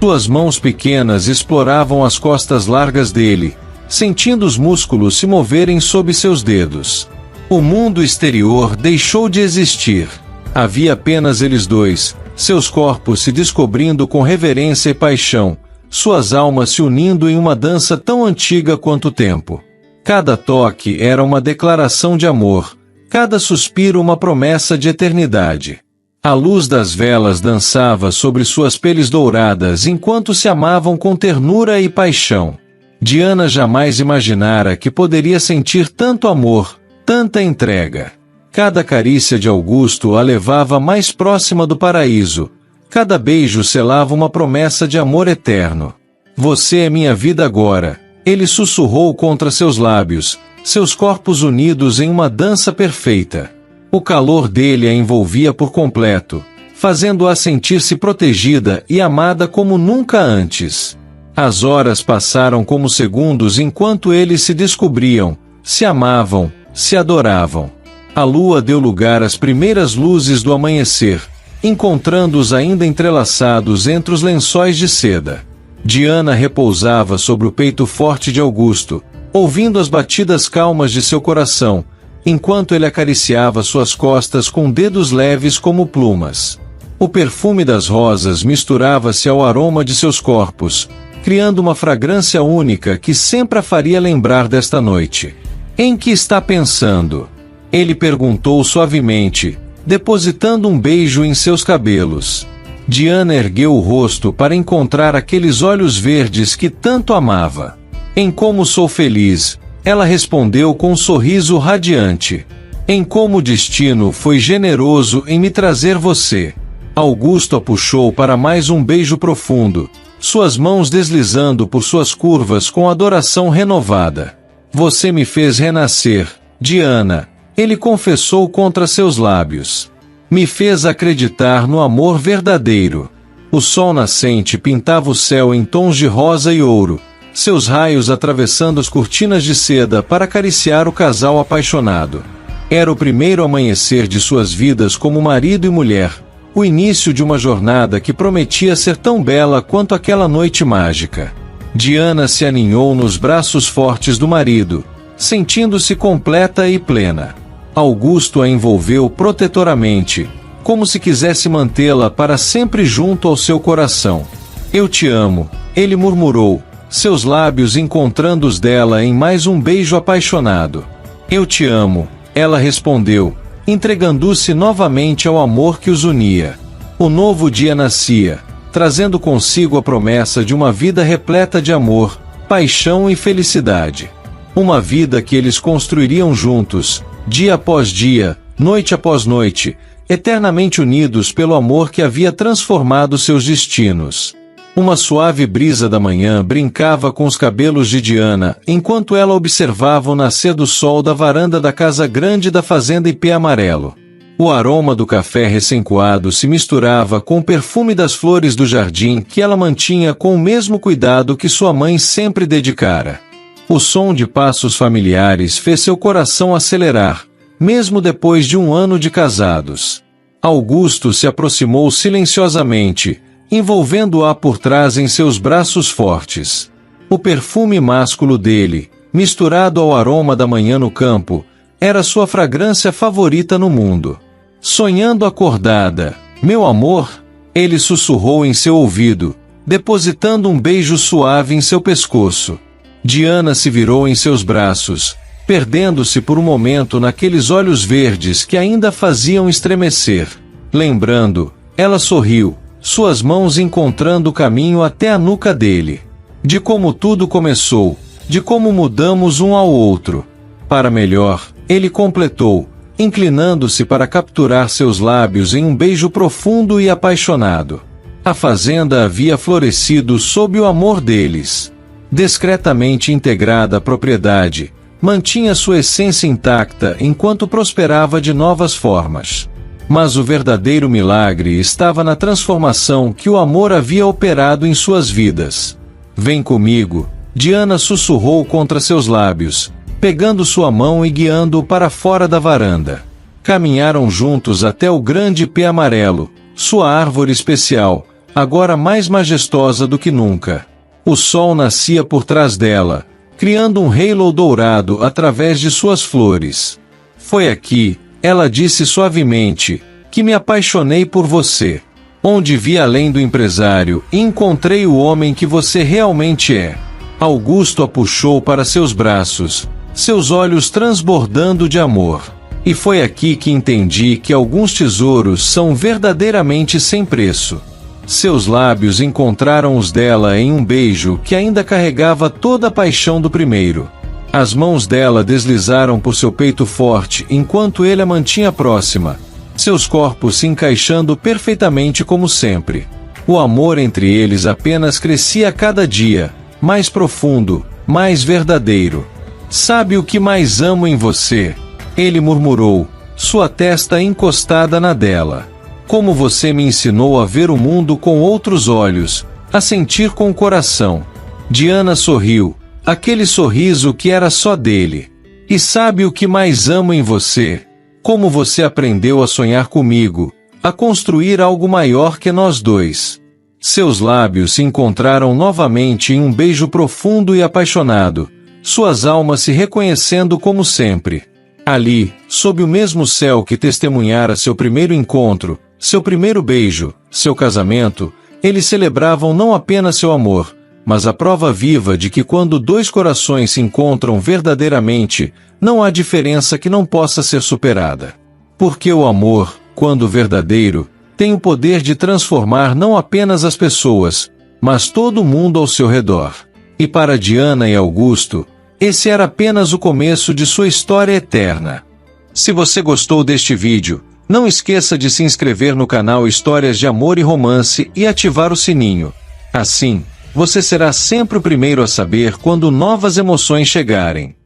Suas mãos pequenas exploravam as costas largas dele, sentindo os músculos se moverem sob seus dedos. O mundo exterior deixou de existir. Havia apenas eles dois, seus corpos se descobrindo com reverência e paixão, suas almas se unindo em uma dança tão antiga quanto o tempo. Cada toque era uma declaração de amor, cada suspiro uma promessa de eternidade. A luz das velas dançava sobre suas peles douradas enquanto se amavam com ternura e paixão. Diana jamais imaginara que poderia sentir tanto amor, tanta entrega. Cada carícia de Augusto a levava mais próxima do paraíso. Cada beijo selava uma promessa de amor eterno. Você é minha vida agora, ele sussurrou contra seus lábios, seus corpos unidos em uma dança perfeita. O calor dele a envolvia por completo, fazendo-a sentir-se protegida e amada como nunca antes. As horas passaram como segundos enquanto eles se descobriam, se amavam, se adoravam. A lua deu lugar às primeiras luzes do amanhecer, encontrando-os ainda entrelaçados entre os lençóis de seda. Diana repousava sobre o peito forte de Augusto, ouvindo as batidas calmas de seu coração, enquanto ele acariciava suas costas com dedos leves como plumas. O perfume das rosas misturava-se ao aroma de seus corpos, criando uma fragrância única que sempre a faria lembrar desta noite. Em que está pensando? Ele perguntou suavemente, depositando um beijo em seus cabelos. Diana ergueu o rosto para encontrar aqueles olhos verdes que tanto amava. Em como sou feliz, ela respondeu com um sorriso radiante. Em como o destino foi generoso em me trazer você. Augusto a puxou para mais um beijo profundo, suas mãos deslizando por suas curvas com adoração renovada. Você me fez renascer, Diana, ele confessou contra seus lábios. Me fez acreditar no amor verdadeiro. O sol nascente pintava o céu em tons de rosa e ouro, seus raios atravessando as cortinas de seda para acariciar o casal apaixonado. Era o primeiro amanhecer de suas vidas como marido e mulher, o início de uma jornada que prometia ser tão bela quanto aquela noite mágica. Diana se aninhou nos braços fortes do marido, sentindo-se completa e plena. Augusto a envolveu protetoramente, como se quisesse mantê-la para sempre junto ao seu coração. Eu te amo, ele murmurou, seus lábios encontrando os dela em mais um beijo apaixonado. Eu te amo, ela respondeu, entregando-se novamente ao amor que os unia. O novo dia nascia, trazendo consigo a promessa de uma vida repleta de amor, paixão e felicidade. Uma vida que eles construiriam juntos, dia após dia, noite após noite, eternamente unidos pelo amor que havia transformado seus destinos. Uma suave brisa da manhã brincava com os cabelos de Diana, enquanto ela observava o nascer do sol da varanda da casa grande da fazenda Ipê Amarelo. O aroma do café recém-coado se misturava com o perfume das flores do jardim que ela mantinha com o mesmo cuidado que sua mãe sempre dedicara. O som de passos familiares fez seu coração acelerar, mesmo depois de um ano de casados. Augusto se aproximou silenciosamente, envolvendo-a por trás em seus braços fortes. O perfume másculo dele, misturado ao aroma da manhã no campo, era sua fragrância favorita no mundo. Sonhando acordada, meu amor, ele sussurrou em seu ouvido, depositando um beijo suave em seu pescoço. Diana se virou em seus braços, perdendo-se por um momento naqueles olhos verdes que ainda faziam estremecer. Lembrando, ela sorriu, suas mãos encontrando o caminho até a nuca dele. De como tudo começou, de como mudamos um ao outro. Para melhor, ele completou, inclinando-se para capturar seus lábios em um beijo profundo e apaixonado. A fazenda havia florescido sob o amor deles. Discretamente integrada à propriedade, mantinha sua essência intacta enquanto prosperava de novas formas. Mas o verdadeiro milagre estava na transformação que o amor havia operado em suas vidas. Vem comigo, Diana sussurrou contra seus lábios, pegando sua mão e guiando-o para fora da varanda. Caminharam juntos até o grande Ipê Amarelo, sua árvore especial, agora mais majestosa do que nunca. O sol nascia por trás dela, criando um halo dourado através de suas flores. Foi aqui, ela disse suavemente, que me apaixonei por você. Onde vi além do empresário, encontrei o homem que você realmente é. Augusto a puxou para seus braços, seus olhos transbordando de amor. E foi aqui que entendi que alguns tesouros são verdadeiramente sem preço. Seus lábios encontraram os dela em um beijo que ainda carregava toda a paixão do primeiro. As mãos dela deslizaram por seu peito forte enquanto ele a mantinha próxima, seus corpos se encaixando perfeitamente como sempre. O amor entre eles apenas crescia a cada dia, mais profundo, mais verdadeiro. Sabe o que mais amo em você? Ele murmurou, sua testa encostada na dela. Como você me ensinou a ver o mundo com outros olhos, a sentir com o coração. Diana sorriu, aquele sorriso que era só dele. E sabe o que mais amo em você? Como você aprendeu a sonhar comigo, a construir algo maior que nós dois. Seus lábios se encontraram novamente em um beijo profundo e apaixonado, suas almas se reconhecendo como sempre. Ali, sob o mesmo céu que testemunhara seu primeiro encontro, seu primeiro beijo, seu casamento, eles celebravam não apenas seu amor, mas a prova viva de que quando dois corações se encontram verdadeiramente, não há diferença que não possa ser superada. Porque o amor, quando verdadeiro, tem o poder de transformar não apenas as pessoas, mas todo o mundo ao seu redor. E para Diana e Augusto, esse era apenas o começo de sua história eterna. Se você gostou deste vídeo, não esqueça de se inscrever no canal Histórias de Amor e Romance e ativar o sininho. Assim, você será sempre o primeiro a saber quando novas emoções chegarem.